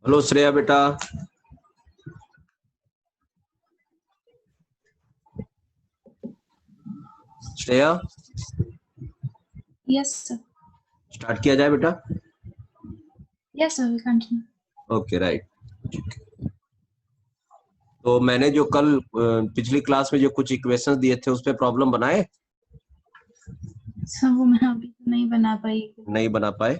Hello Shreya बेटा। Shreya, Yes, sir. Start किया जाए बेटा। Yes, sir. We'll continue. Okay right. तो मैंने जो कल पिछली क्लास में जो कुछ इक्वेशंस दिए थे उस पे प्रॉब्लम बनाए? सर वो मैं अभी तो नहीं बना पाई। नहीं बना पाए?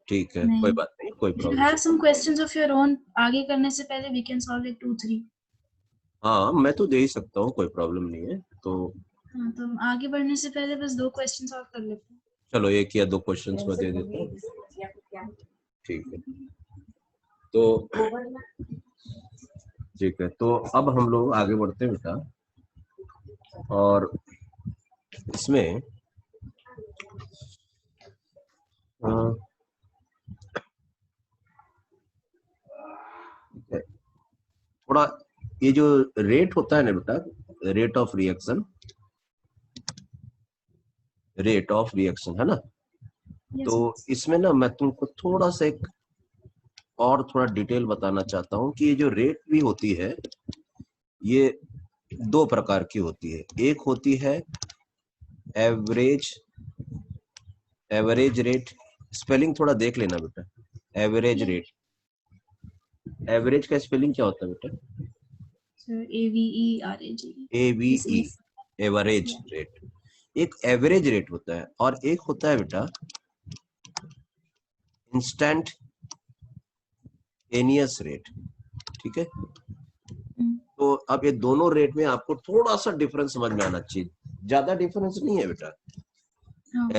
ठीक है, नहीं। कोई बात नहीं, कोई If you problem. have some questions of your own, आगे करने से पहले we can solve like 2-3. हाँ, मैं तो दे ही सकता हूँ, कोई प्रॉब्लम नहीं है। तो हाँ, तो हम आगे बढ़ने से पहले बस 2 क्वेश्चन सॉल्व कर लेते हैं। चलो एक या दो क्वेश्चंस में दे देता हूँ। ठीक है, तो ठीक है, तो अब हम लोग आगे बढ़ते हैं बेटा। और इसमें थोड़ा ये जो रेट होता है ना बेटा, rate of reaction, rate of reaction है ना। Yes, तो इसमें ना मैं तुमको थोड़ा सा एक और थोड़ा डिटेल बताना चाहता हूँ कि ये जो रेट भी होती है ये दो प्रकार की होती है। एक होती है एवरेज, एवरेज रेट। स्पेलिंग थोड़ा देख लेना बेटा, एवरेज Yeah. रेट। एवरेज का स्पेलिंग क्या होता है बेटा? Sir, AVERAG. AVE, average rate. एक एवरेज रेट होता है और एक होता है बेटा इंस्टेंट एनियस रेट। ठीक है, तो अब ये दोनों रेट में आपको थोड़ा सा डिफरेंस समझ में आना चाहिए। ज्यादा डिफरेंस नहीं है बेटा।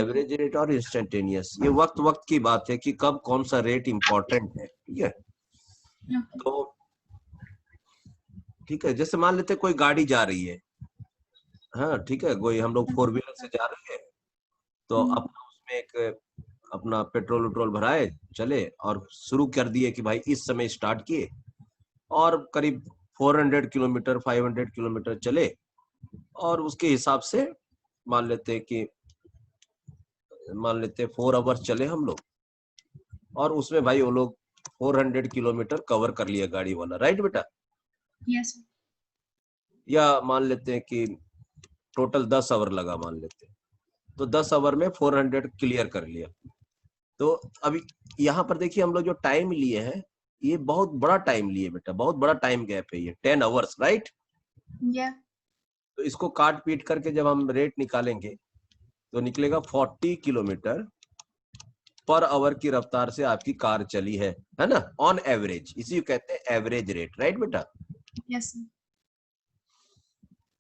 एवरेज रेट और इंस्टेंटेनियस ये वक्त वक्त की बात है कि कब कौन सा रेट इंपॉर्टेंट है। ठीक है, तो ठीक है, जैसे मान लेते कोई गाड़ी जा रही है, हाँ ठीक है, कोई हम लोग 4 व्हीलर से जा रहे हैं, तो अपना उसमें एक अपना पेट्रोल वेट्रोल भराए चले और शुरू कर दिए कि भाई इस समय स्टार्ट किए और करीब 400 किलोमीटर 500 किलोमीटर चले और उसके हिसाब से मान लेते कि 4 आवर्स चले हम लोग और उसमें भाई वो लोग 400 किलोमीटर कवर कर लिया गाड़ी वाला, राइट बेटा? Yes. या मान लेते हैं कि टोटल 10 आवर लगा, मान लेते हैं तो 10 आवर में 400 क्लियर कर लिया। तो अभी यहाँ पर देखिए हम लोग जो टाइम लिए हैं ये बहुत बड़ा टाइम लिए बेटा, बहुत बड़ा टाइम गैप है ये 10 आवर्स, राइट? Yeah. तो इसको काट पीट करके जब हम रेट निकालेंगे तो निकलेगा 40 किलोमीटर पर आवर की रफ्तार से आपकी कार चली है ना, ऑन एवरेज। इसी को कहते हैं एवरेज रेट, राइट बेटा? Yes.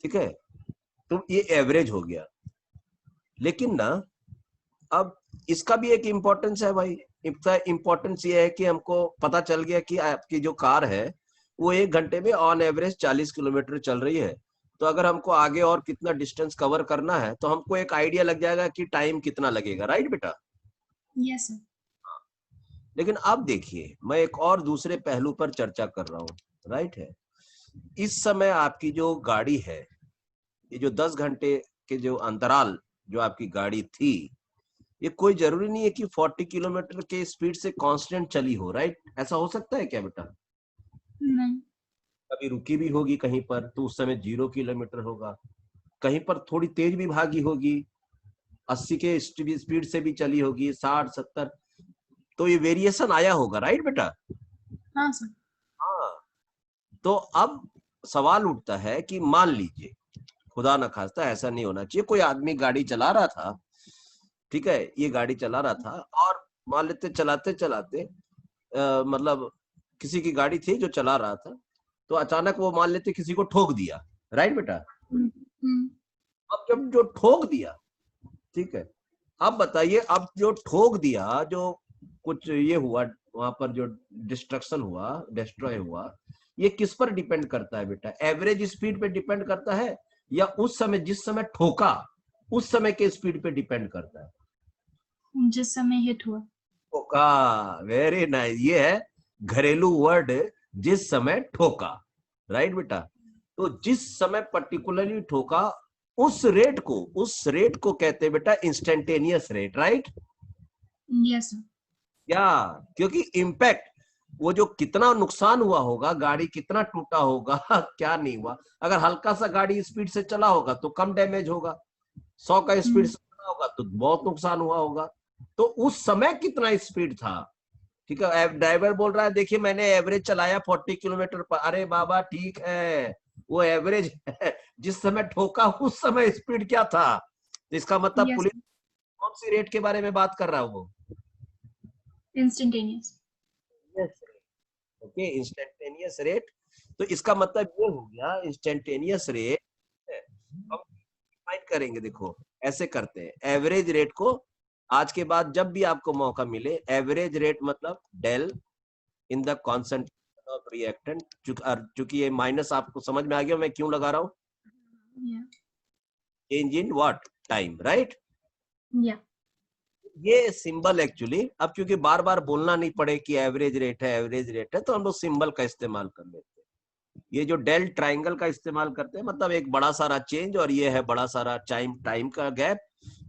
ठीक है, तो ये एवरेज हो गया। लेकिन ना अब इसका भी एक इम्पोर्टेंस है भाई। इसका इम्पोर्टेंस ये है कि हमको पता चल गया कि आपकी जो कार है वो 1 घंटे में ऑन एवरेज 40 किलोमीटर चल रही है। तो अगर हमको आगे और कितना डिस्टेंस कवर करना है तो हमको एक आइडिया लग जाएगा कि टाइम कितना लगेगा, राइट बेटा? Yes, sir. लेकिन अब देखिए मैं एक और दूसरे पहलू पर चर्चा कर रहा हूँ, राइट है? इस समय आपकी जो गाड़ी है, ये जो 10 घंटे के जो अंतराल जो आपकी गाड़ी थी, ये कोई जरूरी नहीं है कि 40 किलोमीटर के स्पीड से कांस्टेंट चली हो, राइट? ऐसा हो सकता है क्या बेटा? नहीं। कभी रुकी भी होगी कहीं पर तो उस समय 0 किलोमीटर होगा, कहीं पर थोड़ी तेज भी भागी होगी, 80 के स्पीड से भी चली होगी, 60-70। तो ये वेरिएशन आया होगा, राइट बेटा? हाँ सर। हाँ, तो अब सवाल उठता है कि मान लीजिए खुदा न खास्ता ऐसा नहीं होना चाहिए, कोई आदमी गाड़ी चला रहा था, ठीक है, ये गाड़ी चला रहा था और मान लेते चलाते चलाते मतलब किसी की गाड़ी थी जो चला रहा था तो अचानक वो मान लेते किसी को ठोक दिया, राइट बेटा? अब जब जो ठोक दिया, ठीक है, अब बताइए, अब जो ठोक दिया, जो कुछ ये हुआ वहां पर, जो डिस्ट्रक्शन हुआ, डिस्ट्रॉय हुआ, ये किस पर डिपेंड करता है बेटा? एवरेज स्पीड पे डिपेंड करता है या उस समय जिस समय ठोका उस समय के स्पीड पे डिपेंड करता है? जिस समय हिट हुआ। ठोका, वेरी नाइस। ये है घरेलू वर्ड, जिस समय ठोका, राइट बेटा? तो जिस समय पर्टिकुलरली ठोका उस रेट को कहते हैं बेटा instantaneous rate, right? Yes sir. या क्योंकि इम्पैक्ट वो जो कितना नुकसान हुआ होगा, गाड़ी कितना टूटा होगा क्या नहीं हुआ। अगर हल्का सा गाड़ी स्पीड से चला होगा तो कम डैमेज होगा, 100 का स्पीड से चला होगा तो बहुत नुकसान हुआ होगा। तो उस समय कितना स्पीड था, ठीक है। ड्राइवर बोल रहा है देखिए मैंने एवरेज चलाया 40 किलोमीटर पर। अरे बाबा ठीक है, वो एवरेज है, जिस समय ठोका उस समय स्पीड क्या था। तो इसका मतलब Yes, पुलिस कौन सी रेट के बारे में बात कर रहा है वो। instantaneous. Okay, instantaneous rate. तो इसका मतलब ये हो गया इंस्टेंटेनियस रेट हम डिफाइन करेंगे। देखो ऐसे करते हैं, एवरेज रेट को आज के बाद जब भी आपको मौका मिले, एवरेज रेट मतलब del in the concentration of reactant. चूंकि ये माइनस आपको समझ में आ गया मैं क्यों लगा रहा हूँ। Yeah. Change in what time, right. Yeah. ये सिंबल एक्चुअली अब क्योंकि बार बार बोलना नहीं पड़े कि एवरेज रेट है एवरेज रेट है, तो हम लोग सिंबल का इस्तेमाल कर लेते हैं। ये जो डेल ट्राइंगल का इस्तेमाल करते हैं मतलब एक बड़ा सारा चेंज और ये है बड़ा सारा टाइम का गैप,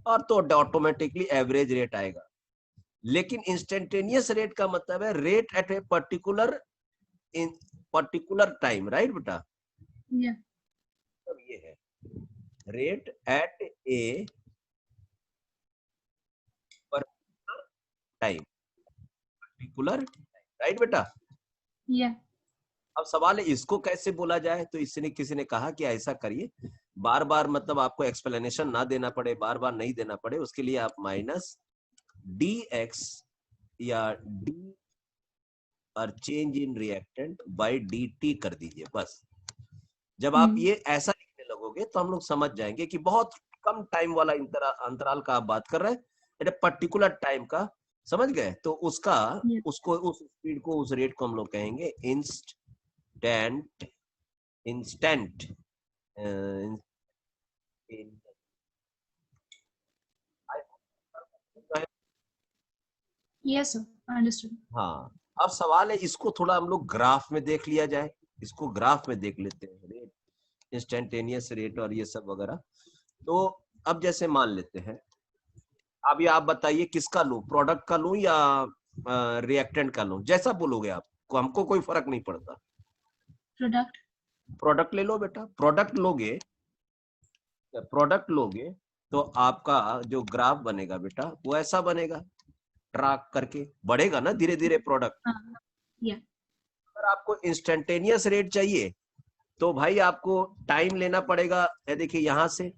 और तो ऑटोमेटिकली एवरेज रेट आएगा। लेकिन इंस्टेंटेनियस रेट का मतलब है rate at a particular in particular time, right बेटा। Yeah. अब ये है rate at a particular time, particular, right बेटा। Yeah. अब सवाल है इसको कैसे बोला जाए, तो इसने किसी ने कहा कि ऐसा करिए, बार बार मतलब आपको एक्सप्लेनेशन ना देना पड़े, बार बार नहीं देना पड़े, उसके लिए आप माइनस डी एक्स या डी और change in reactant bye D T कर दीजिए बस। जब आप ये ऐसा लिखने लगोगे तो हम लोग समझ जाएंगे कि बहुत कम टाइम वाला अंतराल का आप बात कर रहे हैं, पर्टिकुलर टाइम का, समझ गए। तो उसका Yeah. उसको उस स्पीड को उस रेट को हम लोग कहेंगे इंस्टेंट Yes, sir. Understood. हाँ। अब सवाल है इसको थोड़ा हम लोग ग्राफ में देख लिया जाए, इसको ग्राफ में देख लेते हैं, रेट, इंस्टेंटेनियस रेट और ये सब वगैरह। तो अब जैसे मान लेते हैं, अभी आप बताइए किसका लूं, प्रोडक्ट का लूं या रिएक्टेंट का लूं, जैसा बोलोगे आप, हमको कोई फर्क नहीं पड़ता। Product. प्रोडक्ट ले लो बेटा। प्रोडक्ट लोगे तो आपका जो ग्राफ बनेगा बेटा वो ऐसा बनेगा, ट्रैक करके बढ़ेगा ना धीरे धीरे प्रोडक्ट। Yeah. अगर आपको इंस्टेंटेनियस रेट चाहिए तो भाई आपको टाइम लेना पड़ेगा। ये देखिए यहां से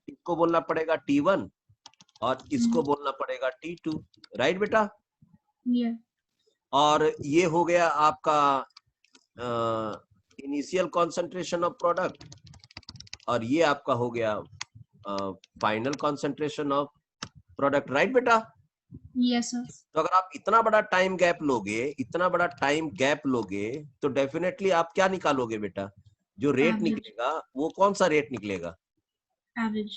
इसको बोलना पड़ेगा T1 और इसको बोलना पड़ेगा T2, राइट बेटा। Yeah. और ये हो गया आपका इनिशियल कॉन्सेंट्रेशन ऑफ प्रोडक्ट, और ये आपका हो गया final concentration of product, right बेटा। Yes, sir. तो अगर आप इतना बड़ा टाइम गैप लोगे तो डेफिनेटली आप क्या निकालोगे बेटा, जो रेट Average. निकलेगा वो कौन सा रेट निकलेगा, Average.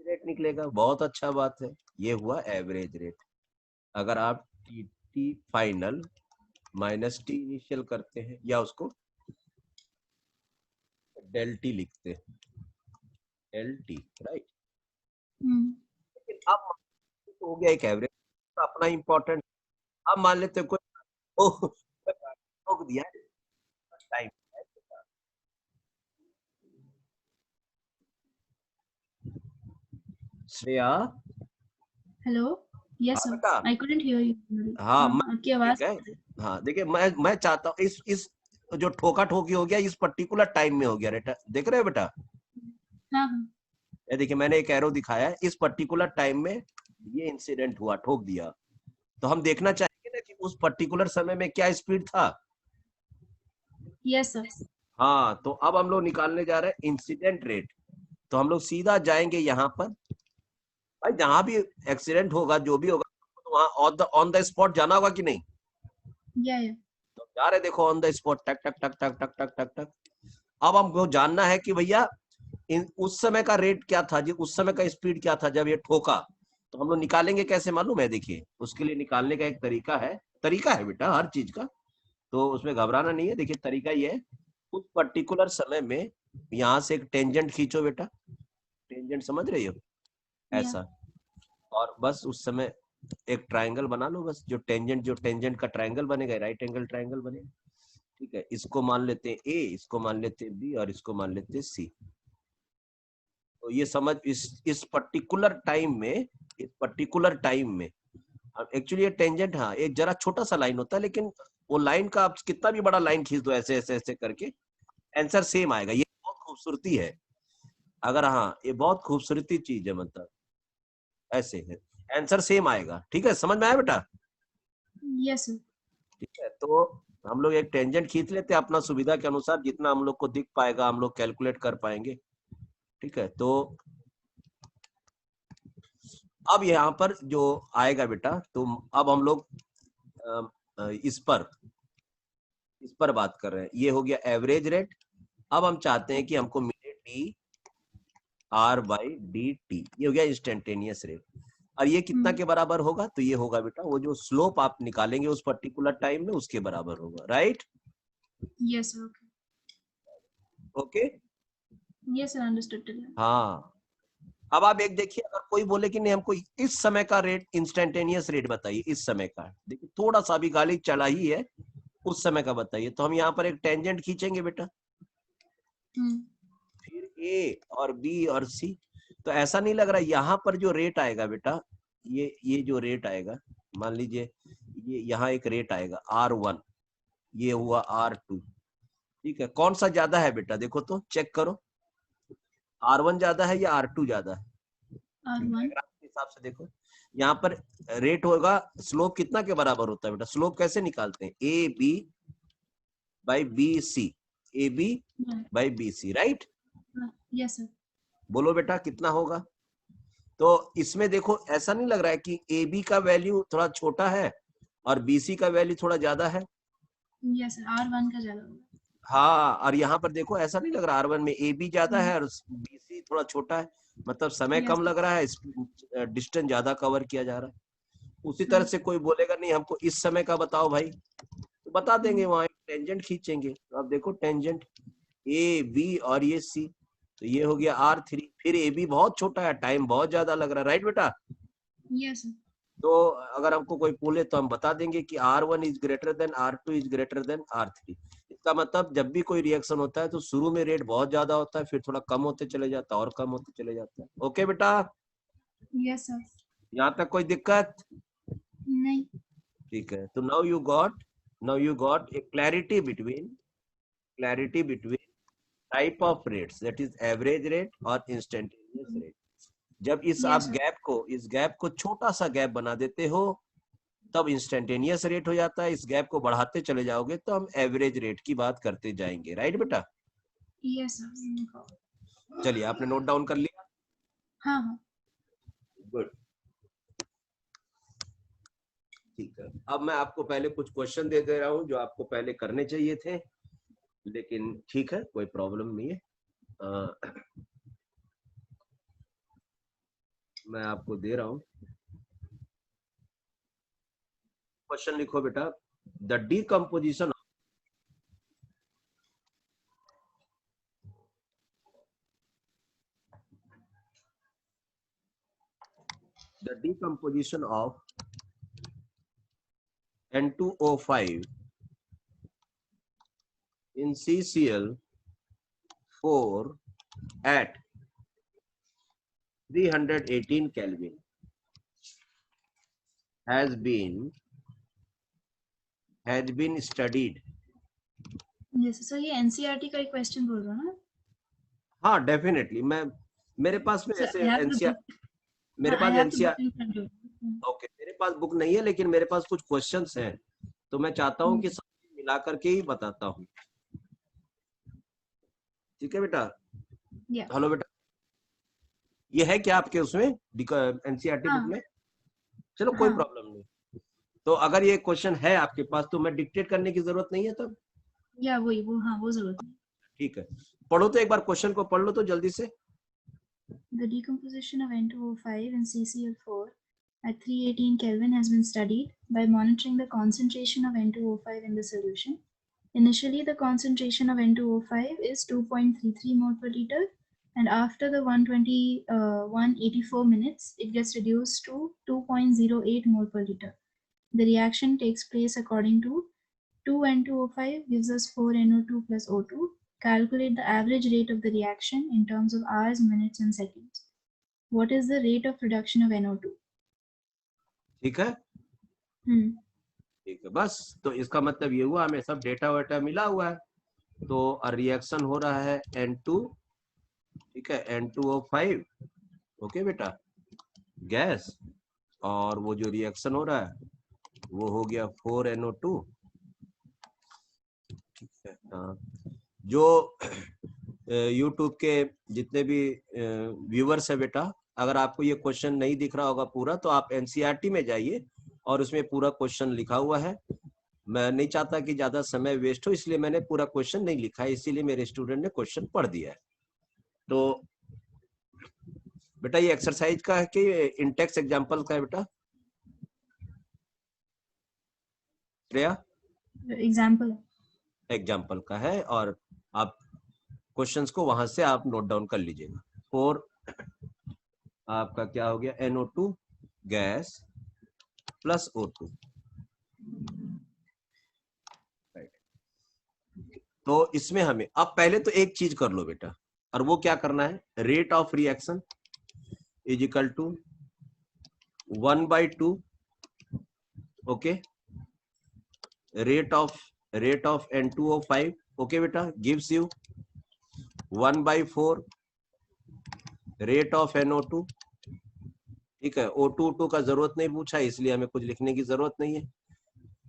रेट निकलेगा। बहुत अच्छा बात है, ये हुआ एवरेज रेट। अगर आप T final minus T initial करते हैं या उसको डेल टी लिखते हैं, डेल टी, राइट। लेकिन अब हो गया एक एवरेज, तो अपना इंपॉर्टेंट। अब मान लेते हैं कोई रोक दिया टाइम, श्रेया। Hello. Yes, हाँ sir. बेटा। I couldn't hear you. हाँ आपकी आवाज। ठीक है। हाँ देखिए मैं चाहता हूँ इस जो ठोका ठोकी हो गया इस पर्टिकुलर टाइम में हो गया बेटा, देख रहे हो बेटा। हाँ। ये देखिए मैंने एक एरो दिखाया है, इस पर्टिकुलर टाइम में ये इंसिडेंट हुआ, ठोक दिया। तो हम देखना चाहेंगे ना कि उस पर्टिकुलर समय में क्या स्पीड था। Yes, sir. हाँ तो अब हम लोग निकालने जा रहे हैं इंसिडेंट रेट। तो हम लोग सीधा जाएंगे यहाँ पर, भाई जहां भी एक्सीडेंट होगा जो भी होगा तो वहां ऑन द स्पॉट जाना होगा कि नहीं। Yeah. तो जा रहे देखो ऑन द स्पॉट, टक टक टक टक टक टक टक टक। अब हमको जानना है कि भैया उस समय का रेट क्या था, जी उस समय का स्पीड क्या था जब ये ठोका। तो हम लोग निकालेंगे कैसे मालूम है, देखिए उसके लिए निकालने का एक तरीका है बेटा हर चीज का, तो उसमें घबराना नहीं है। देखिए तरीका ये है, उस पर्टिकुलर समय में यहाँ से एक टेंजेंट खींचो बेटा, टेंजेंट समझ रही हो Yeah. ऐसा, और बस उस समय एक ट्रायंगल बना लो बस, जो टेंजेंट का ट्रायंगल बनेगा, राइट एंगल ट्रायंगल बनेगा। ठीक है, इसको मान लेते हैं ए, इसको मान लेते हैं बी, और इसको मान लेते हैं सी। तो ये समझ, इस पर्टिकुलर टाइम में एक्चुअली ये टेंजेंट, हाँ एक जरा छोटा सा लाइन होता है, लेकिन वो लाइन का आप कितना भी बड़ा लाइन खींच दो ऐसे ऐसे ऐसे करके, आंसर सेम आएगा। ये बहुत खूबसूरती है। अगर, हाँ ये बहुत खूबसूरती चीज है, मतलब ऐसे है, आंसर सेम आएगा। ठीक है, समझ में आया बेटा? Yes, sir. ठीक है, तो हम लोग एक टेंजेंट खींच लेते हैं अपना सुविधा के अनुसार, जितना हम लोग को दिख पाएगा हम लोग कैलकुलेट कर पाएंगे। ठीक है, तो अब यहाँ पर जो आएगा बेटा, तो अब हम लोग इस पर बात कर रहे हैं। ये हो गया एवरेज रेट। अब हम चाहते हैं कि हमको मिले D R by D T, ये हो गया इंस्टेंटेनियस रेट। और ये कितना के बराबर होगा? तो ये होगा बेटा वो जो स्लोप आप निकालेंगे उस पर्टिकुलर टाइम में, उसके बराबर होगा। Right? Yes, sir. Okay. Okay. Yes, sir. Understood. till now. हाँ, अब आप एक देखिए, अगर कोई बोले कि नहीं हमको इस समय का रेट, इंस्टेंटेनियस रेट बताइए, इस समय का, देखिए थोड़ा सा भी गाड़ी चला ही है, उस समय का बताइए, तो हम यहाँ पर एक टेंजेंट खींचेंगे बेटा, फिर ए और बी और सी। तो ऐसा नहीं लग रहा, यहाँ पर जो रेट आएगा बेटा, ये जो रेट आएगा, मान लीजिए ये यहाँ एक रेट आएगा R1, ये हुआ R2। ठीक है, कौन सा ज्यादा है बेटा? देखो तो चेक करो, R1 ज्यादा है या R2 ज्यादा है? R1. डायग्राम के हिसाब से देखो, यहाँ पर रेट होगा, स्लोप कितना के बराबर होता है बेटा? स्लोप कैसे निकालते हैं? A B by B C, A B Yeah. By B C, right? Yes, sir. बोलो बेटा कितना होगा? तो इसमें देखो, ऐसा नहीं लग रहा है कि ए बी का वैल्यू थोड़ा छोटा है और बी सी का वैल्यू थोड़ा ज्यादा है? Yes, sir. R1 का ज्यादा होगा. हाँ, और यहाँ पर देखो ऐसा नहीं लग रहा, R1 में ए बी ज्यादा है और बी सी थोड़ा छोटा है, मतलब समय Yes, कम sir. लग रहा है, डिस्टेंस ज्यादा कवर किया जा रहा है। उसी तरह से कोई बोलेगा नहीं हमको इस समय का बताओ भाई, तो बता देंगे, वहां टेंजेंट खींचेंगे। तो अब देखो टेंजेंट ए बी और ये सी, तो ये हो गया R3, फिर ए बी बहुत छोटा है, टाइम बहुत ज्यादा लग रहा है, राइट बेटा? Yes, sir. तो अगर हमको कोई बोले तो हम बता देंगे कि R1 is greater than R2 is greater than R3। इसका मतलब जब भी कोई रिएक्शन होता है तो शुरू में रेट बहुत ज्यादा होता है, फिर थोड़ा कम होते चले जाता है और कम होते चले जाता है। ओके बेटा, Yes, sir. यहाँ तक कोई दिक्कत? नहीं. ठीक है, तो now you got a clarity between type of rates, that is average rate और इंस्टेंटेनियस रेट। जब आप Yes, sir. इस गैप को छोटा सा गैप बना देते हो, तब इंस्टेंटेनियस रेट हो जाता है। इस गैप को बढ़ाते चले जाओगे तो हम एवरेज रेट की बात करते जाएंगे। राइट बेटा? Yes, sir. चलिए, आपने नोट डाउन कर लिया? हाँ हाँ. गुड, ठीक है। अब मैं आपको पहले कुछ क्वेश्चन दे रहा हूं जो आपको पहले करने चाहिए थे, लेकिन ठीक है, कोई प्रॉब्लम नहीं है। मैं आपको दे रहा हूं। क्वेश्चन लिखो बेटा, the decomposition of N2O5 in CCl4 at 318 Kelvin has been studied. Yes, sir. ये NCERT का एक क्वेश्चन बोल रहा हूँ ना? हाँ डेफिनेटली, मेरे पास में Sir, ऐसे I have the NCR, book. मेरे I pass have the NCR, book in front of me. Okay, मेरे पास बुक नहीं है, लेकिन मेरे पास कुछ क्वेश्चंस हैं, तो मैं चाहता हूं कि सब मिला करके ही बताता हूं। ठीक है बेटा? Yeah. हेलो बेटा, ये है क्या आपके उसमें एनसीईआरटी बुक में? चलो कोई प्रॉब्लम नहीं। तो अगर ये क्वेश्चन है आपके पास तो मैं डिक्टेट करने की जरूरत नहीं है तब? या वो जरूरत नहीं। ठीक है, पढ़ो तो एक बार क्वेश्चन को पढ़ लो तो जल्दी से। The decomposition of N2O5 and CCl4 at 318 Kelvin has been studied by monitoring the concentration of N2O5 in the solution. Initially, the concentration of N2O5 is 2.33 mole per liter, and after the 184 minutes, it gets reduced to 2.08 mole per liter. The reaction takes place according to 2N2O5 gives us 4NO2 plus O2. Calculate the average rate of the reaction in terms of hours, minutes, and seconds. What is the rate of reduction of NO2? ठीक है, ठीक है, बस। तो इसका मतलब ये हुआ हमें सब डेटा वेटा मिला हुआ है। तो रिएक्शन हो रहा है N2, ठीक है, N2O5, ओके बेटा, गैस, और वो जो रिएक्शन हो रहा है वो हो गया 4NO2, ठीक है। हाँ, जो YouTube के जितने भी व्यूअर्स है बेटा, अगर आपको ये क्वेश्चन नहीं दिख रहा होगा पूरा, तो आप NCERT में जाइए और उसमें पूरा क्वेश्चन लिखा हुआ है। मैं नहीं चाहता कि ज्यादा समय वेस्ट हो, इसलिए मैंने पूरा क्वेश्चन नहीं लिखा है, इसीलिए मेरे स्टूडेंट ने क्वेश्चन पढ़ दिया है। तो बेटा ये एक्सरसाइज का है कि इंटेक्स एग्जांपल का है बेटा? श्रेया, एग्जाम्पल का है, और आप क्वेश्चंस को वहां से आप नोट डाउन कर लीजिएगा। 4 आपका क्या हो गया, NO2 गैस प्लस O2। तो इसमें हमें अब पहले तो एक चीज कर लो बेटा, और वो क्या करना है, rate of reaction is equal to 1/2, okay, rate of N2O5, okay बेटा, gives you 1/4 rate of NO2, ठीक है। O2 का जरूरत नहीं पूछा, इसलिए हमें कुछ लिखने की जरूरत नहीं है।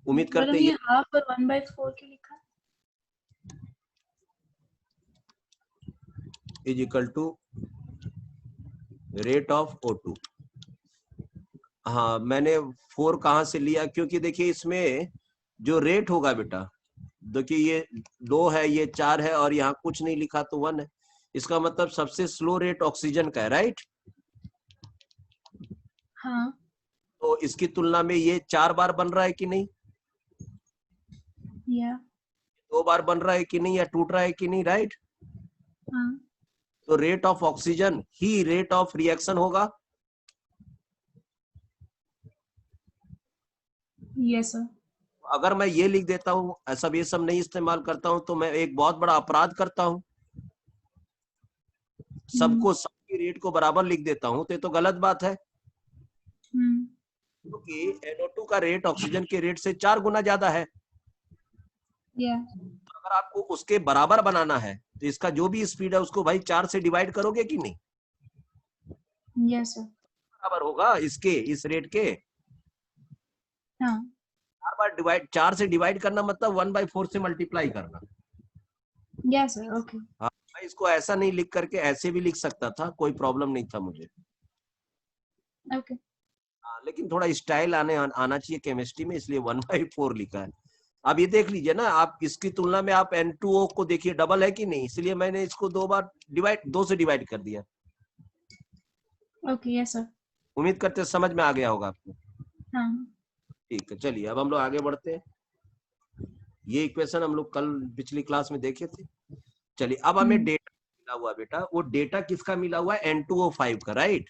उम्मीद करते हैं हाफ और 1/4 के लिखा is equal to rate of O2। हाँ, मैंने 4 कहां से लिया, क्योंकि देखिए इसमें जो रेट होगा बेटा, देखिए ये 2 है, ये 4 है, और यहाँ कुछ नहीं लिखा तो 1 है। इसका मतलब सबसे स्लो रेट ऑक्सीजन का है, राइट? हाँ। तो इसकी तुलना में ये 4 बार बन रहा है कि नहीं, या 2 बार बन रहा है कि नहीं, या टूट रहा है कि नहीं, राइट? हाँ। तो रेट ऑफ ऑक्सीजन ही रेट ऑफ रिएक्शन होगा। Yes sir. अगर मैं ये लिख देता हूँ, ऐसा ये सब नहीं इस्तेमाल करता हूँ, तो मैं एक बहुत बड़ा अपराध करता हूँ, सबको सबकी रेट को बराबर लिख देता हूँ, तो ये तो गलत बात है, क्योंकि NO2 का रेट ऑक्सीजन के रेट से 4 गुना ज्यादा है। अगर आपको उसके बराबर बनाना है, तो इसका जो भी स्पीड है उसको भाई 4 से डिवाइड करोगे कि नहीं? Yes sir. बराबर होगा इसके, इस रेट के। हाँ। 4 से डिवाइड करना मतलब 1/4 से मल्टीप्लाई करना। Yes sir, okay. हाँ, मैं इसको ऐसा नहीं लिख करके ऐसे भी लिख सकता था, कोई प्रॉब्लम नहीं था मुझे। ओके। लेकिन थोड़ा स्टाइल आना चाहिए केमिस्ट्री में, इसलिए 1/4 लिखा है। अब ये देख लीजिए ना, आप इसकी तुलना में आप N2O को देखिए, डबल है कि नहीं, इसलिए मैंने इसको 2 से डिवाइड कर दिया। Okay, yes sir. उम्मीद करते समझ में आ गया होगा आपको। हाँ। ठीक है, चलिए अब हम लोग आगे बढ़ते हैं। ये इक्वेशन हम लोग कल पिछली क्लास में देखे थे। चलिए अब हमें डेटा मिला हुआ बेटा, वो डेटा किसका मिला हुआ है, N2O5 का, राइट?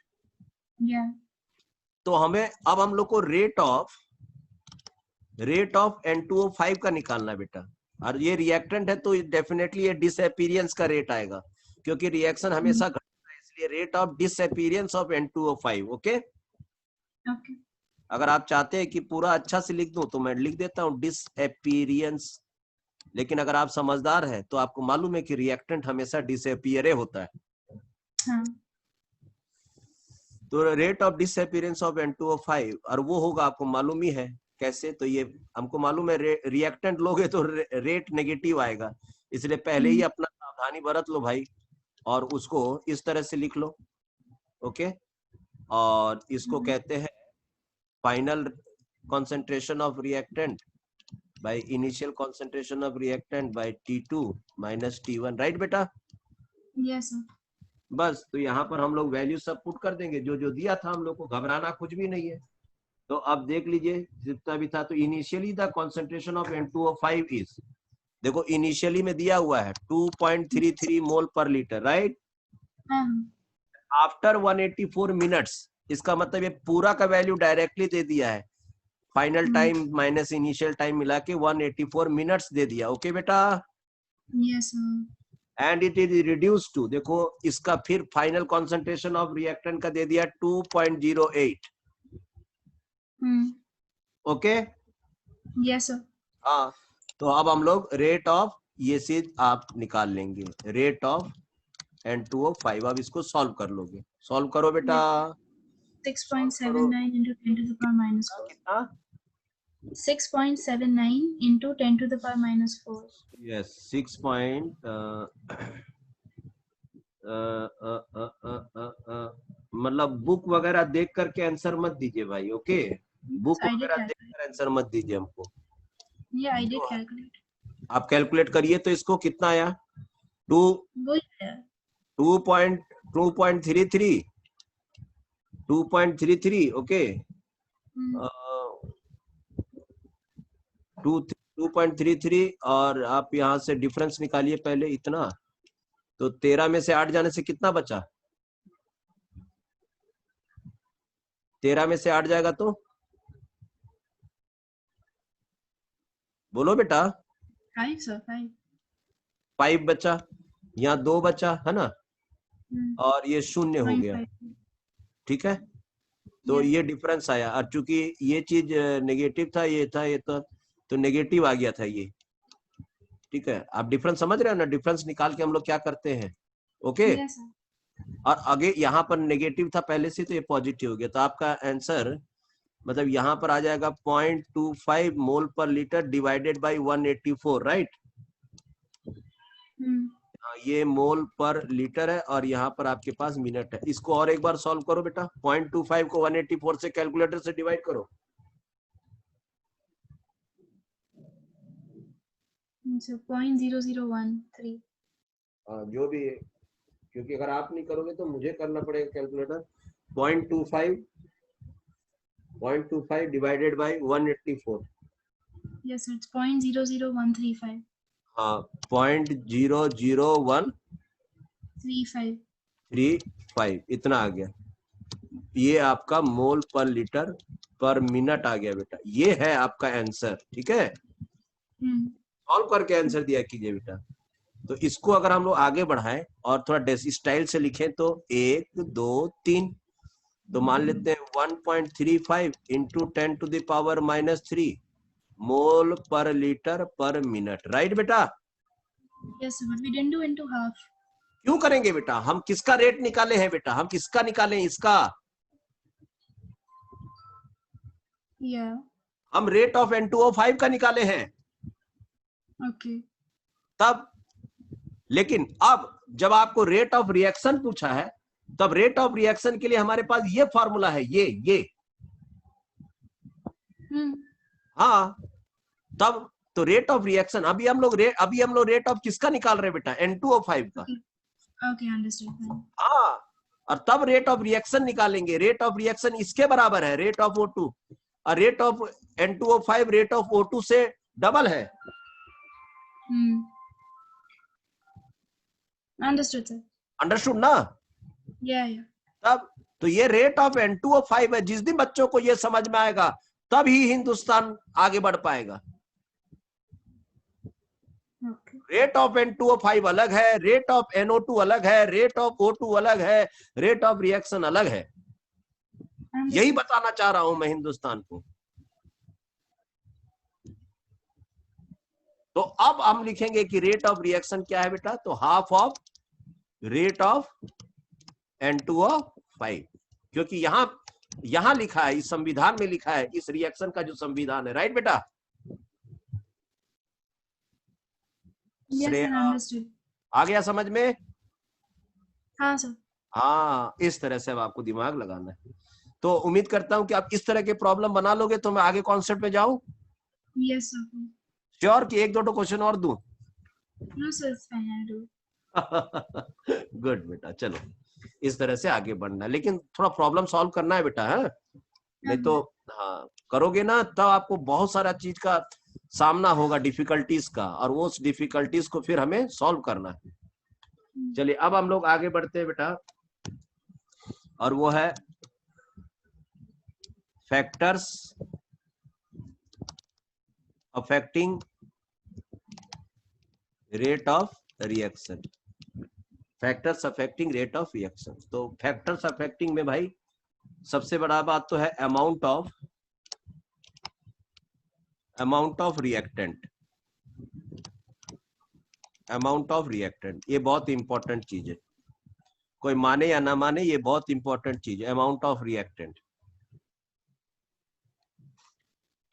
तो हमें अब हम लोग को रेट ऑफ N2O5 का निकालना है बेटा, और ये रिएक्टेंट है तो डेफिनेटली ये डिसअपीयरेंस का रेट आएगा, क्योंकि रिएक्शन हमेशा घटता है, इसलिए rate of disappearance of N2O5, okay. अगर आप चाहते हैं कि पूरा अच्छा से लिख दूं तो मैं लिख देता हूं डिसअपीयरेंस, लेकिन अगर आप समझदार हैं तो आपको मालूम है कि रिएक्टेंट हमेशा डिसअपीयर होता है। हाँ। तो rate of disappearance of N2O5, और वो होगा, आपको मालूम ही है कैसे, तो ये हमको मालूम है, रिएक्टेंट लोगे तो रेट नेगेटिव आएगा, इसलिए पहले ही अपना सावधानी बरत लो भाई, और उसको इस तरह से लिख लो, ओके। और इसको कहते हैं final concentration of reactant by initial concentration of reactant by T2 minus T1, right बेटा? Yes sir. बस, तो यहाँ पर हम लोग वैल्यू सब पुट कर देंगे, जो जो दिया था हम लोग को, घबराना कुछ भी नहीं है। तो अब देख लीजिए जितना भी था, तो initially the concentration of N2O5 is, देखो इनिशियली में दिया हुआ है 2.33 मोल पर लीटर, राइट? हाँ आफ्टर 184 मिनट्स, इसका मतलब ये पूरा का वैल्यू डायरेक्टली दे दिया है, final time minus initial time मिला के 184 मिनट्स दे दिया। ओके बेटा, yes and it is reduce to, देखो इसका फिर फाइनल कॉन्सेंट्रेशन ऑफ रिएक्टेंट का दे दिया 2.08। Okay yes sir. हाँ, तो अब हम लोग रेट ऑफ ये चीज आप निकाल लेंगे, रेट ऑफ N2O5। अब इसको सॉल्व कर लोगे, सॉल्व करो बेटा। 6.79 into 10 to the power minus 4. कितना? 6.79 into 10 to the power minus 4. Yes 6 point मतलब बुक वगैरह देख करके आंसर मत दीजिए भाई। ओके, बुक I did वगैरह देख calculate. कर आंसर मत दीजिए हमको। Yeah, I did calculate. आप कैलकुलेट करिए तो इसको कितना आया, 2 वही है। 2.33 2.33 ओके, 2.33 और आप यहाँ से डिफरेंस निकालिए पहले इतना, तो 13 में से 8 जाने से कितना बचा, 13 में से 8 जाएगा तो बोलो बेटा। 5 sir, 5. 5 बचा, यहाँ 2 बचा है ना, और ये 0 हो गया। 0.5. ठीक है, तो Yeah. ये डिफरेंस आया, और चूंकि ये चीज नेगेटिव था, ये था ये तो नेगेटिव आ गया था ये। ठीक है, आप डिफरेंस समझ रहे हो ना, डिफरेंस निकाल के हम लोग क्या करते हैं। Okay Yes sir. और आगे यहाँ पर नेगेटिव था पहले से, तो ये पॉजिटिव हो गया, तो आपका आंसर मतलब यहाँ पर आ जाएगा 0.25 मोल पर लीटर डिवाइडेड बाय 184, राइट। ये मोल पर लीटर है और यहाँ पर आपके पास मिनट है। इसको और एक बार सॉल्व करो बेटा, 0.25 को 184 से कैलकुलेटर से डिवाइड करो। So 0.0013. जो भी है, क्योंकि अगर आप नहीं करोगे तो मुझे करना पड़ेगा calculator. 0.25 divided by 184। Yes sir, it's 0.00135. हाँ 0.00135 इतना आ गया। ये आपका मोल पर लीटर पर मिनट आ गया बेटा, ये है आपका आंसर। ठीक है, सॉल्व करके आंसर दिया कीजिए बेटा। तो इसको अगर हम लोग आगे बढ़ाएं और थोड़ा स्टाइल से लिखें तो 1 2 3, तो मान लेते हैं 1.35 इंटू 10 टू द पावर -3 मोल पर लीटर पर मिनट, राइट बेटा। Yes sir, but we didn't do into half. क्यों करेंगे बेटा, हम किसका रेट निकाले हैं बेटा, हम किसका निकाले, इसका। Yeah. हम रेट ऑफ N2O5 का निकाले हैं Okay. तब। लेकिन अब जब आपको रेट ऑफ रिएक्शन पूछा है, तब रेट ऑफ रिएक्शन के लिए हमारे पास ये फॉर्मूला है, ये हाँ, तब तो रेट ऑफ रिएक्शन अभी हम लोग रेट ऑफ किसका निकाल रहे हैं बेटा, N2O5 का। Okay, understood. हाँ, और तब रेट ऑफ रिएक्शन निकालेंगे। रेट ऑफ रिएक्शन इसके बराबर है, रेट ऑफ O2, और rate of N2O5 rate of O2 से डबल है। Understood sir. अंडरस्टूड ना। Yeah. तब तो ये रेट ऑफ N2O5 है। जिस दिन बच्चों को ये समझ में आएगा तब ही हिंदुस्तान आगे बढ़ पाएगा। Okay. रेट ऑफ N2O5 अलग है, रेट ऑफ NO2 अलग है, रेट ऑफ O2 अलग है, रेट ऑफ रिएक्शन अलग है। यही बताना चाह रहा हूं मैं हिंदुस्तान को। तो अब हम लिखेंगे कि रेट ऑफ रिएक्शन क्या है बेटा, तो half of rate of N2O5, क्योंकि यहां लिखा है, इस संविधान में लिखा है, इस रिएक्शन का जो संविधान है, राइट बेटा। Yes sir, understood. आ गया समझ में। हाँ सर। हाँ, इस तरह से अब आपको दिमाग लगाना है। तो उम्मीद करता हूं कि आप इस तरह के प्रॉब्लम बना लोगे, तो मैं आगे कॉन्सेप्ट पे जाऊं। Yes sir. श्योर कि एक दो क्वेश्चन और दूं। No sir, it's fine. I'll do. Good बेटा, चलो इस तरह से आगे बढ़ना, लेकिन थोड़ा प्रॉब्लम सॉल्व करना है बेटा, है नहीं तो हाँ करोगे ना तब आपको बहुत सारा चीज का सामना होगा, डिफिकल्टीज का, और वो डिफिकल्टीज को फिर हमें सॉल्व करना है। चलिए अब हम लोग आगे बढ़ते हैं बेटा, और वो है factors affecting rate of reaction. Factors affecting rate of reaction. तो फैक्टर्स अफेक्टिंग में भाई सबसे बड़ा बात तो है amount of reactant. Amount of reactant ये बहुत इंपॉर्टेंट चीज है, कोई माने या ना माने ये बहुत इंपॉर्टेंट चीज है, अमाउंट ऑफ रिएक्टेंट।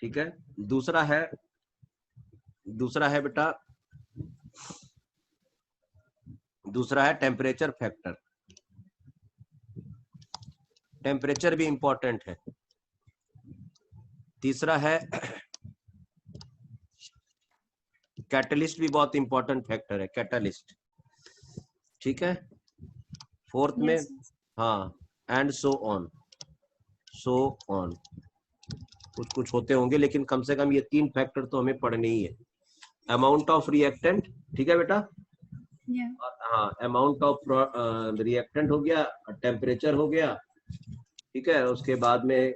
ठीक है। दूसरा है बेटा, दूसरा है टेम्परेचर फैक्टर। टेम्परेचर भी इंपॉर्टेंट है। तीसरा है कैटलिस्ट, भी बहुत इंपॉर्टेंट फैक्टर है कैटलिस्ट। ठीक है। फोर्थ में Yes. हाँ एंड सो ऑन कुछ होते होंगे, लेकिन कम से कम ये 3 फैक्टर तो हमें पढ़ने ही है। अमाउंट ऑफ रिएक्टेंट, ठीक है बेटा। Yeah. हाँ अमाउंट ऑफ रिएक्टेंट हो गया, टेम्परेचर हो गया, ठीक है। उसके बाद में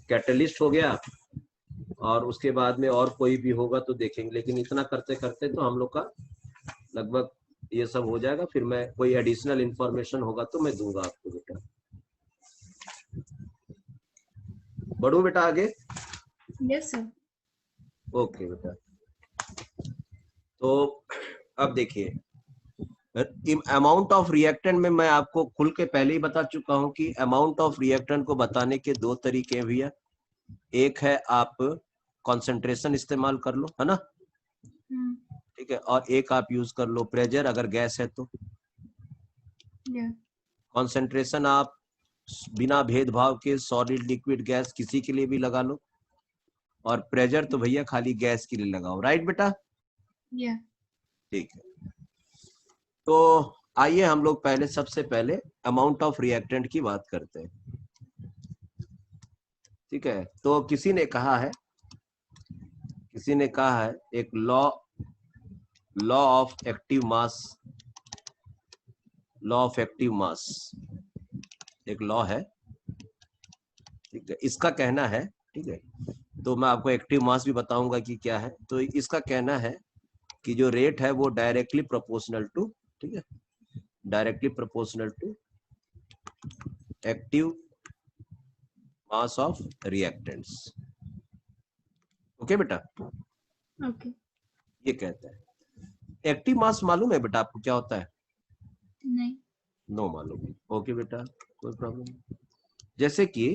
कैटलिस्ट हो गया, और उसके बाद में और कोई भी होगा तो देखेंगे, लेकिन इतना करते करते तो हम लोग का लगभग ये सब हो जाएगा। फिर मैं कोई एडिशनल इंफॉर्मेशन होगा तो मैं दूंगा आपको बेटा। बढ़ू बेटा आगे। Yes, sir. ओके बेटा। तो अब देखिए अमाउंट ऑफ रिएक्टेंट में मैं आपको खुल के पहले ही बता चुका हूं कि अमाउंट ऑफ रिएक्टेंट को बताने के 2 तरीके हैं भैया। एक है आप कंसंट्रेशन इस्तेमाल कर लो, है ना, ठीक है, और एक आप यूज कर लो प्रेशर अगर गैस है तो। Yeah. कंसंट्रेशन आप बिना भेदभाव के सॉलिड लिक्विड गैस किसी के लिए भी लगा लो, और प्रेशर तो भैया खाली गैस के लिए लगाओ। राइट बेटा। Yeah. ठीक है। तो आइए हम लोग सबसे पहले अमाउंट ऑफ रिएक्टेंट की बात करते हैं। ठीक है। तो किसी ने कहा है एक लॉ ऑफ एक्टिव मास, एक लॉ है, ठीक है। इसका कहना है, ठीक है, तो मैं आपको एक्टिव मास भी बताऊंगा कि क्या है। तो इसका कहना है कि जो रेट है वो डायरेक्टली प्रोपोर्शनल टू, ठीक है, directly proportional to active mass of reactants. Okay बेटा। Okay. ये कहता है। एक्टिव मास मालूम है बेटा आपको क्या होता है? नहीं. नो मालूम। ओके बेटा, कोई प्रॉब्लम नहीं। जैसे कि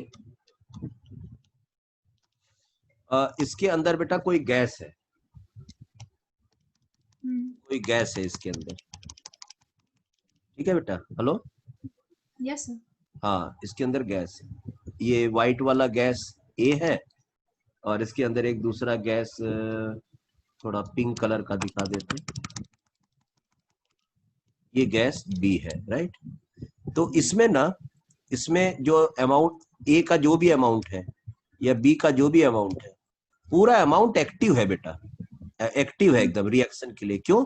इसके अंदर बेटा कोई गैस है, कोई गैस है इसके अंदर, ठीक है बेटा। हेलो। Yes, sir. हाँ इसके अंदर गैस है, ये व्हाइट वाला गैस ए है, और इसके अंदर एक दूसरा गैस थोड़ा पिंक कलर का दिखा देते हैं, ये गैस बी है। राइट। तो इसमें जो अमाउंट ए का जो भी अमाउंट है या बी का जो भी अमाउंट है, पूरा अमाउंट एक्टिव है बेटा, एक्टिव है एकदम रिएक्शन के लिए। क्यों?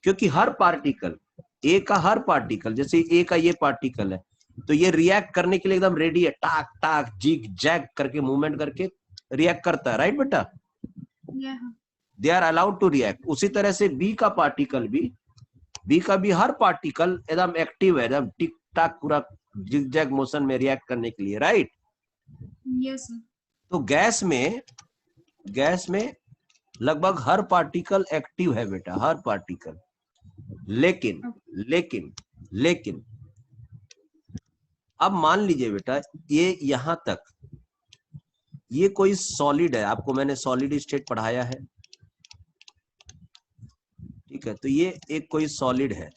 क्योंकि हर पार्टिकल ए का, हर पार्टिकल जैसे ए का ये पार्टिकल है तो ये रिएक्ट करने के लिए एकदम रेडी है, टाक टाक जिग जैग करके मूवमेंट करके रिएक्ट करता है। राइट बेटा। Yeah. They are allowed to react. उसी तरह से बी का भी हर पार्टिकल एकदम एक्टिव है, एकदम टिक टाक पूरा जिग जैग मोशन में रिएक्ट करने के लिए। राइट। Yes, sir. तो गैस में लगभग हर पार्टिकल एक्टिव है बेटा, हर पार्टिकल। लेकिन अब मान लीजिए बेटा ये यहां तक ये कोई सॉलिड है, आपको मैंने सॉलिड स्टेट पढ़ाया है, ठीक है। तो ये एक कोई सॉलिड है,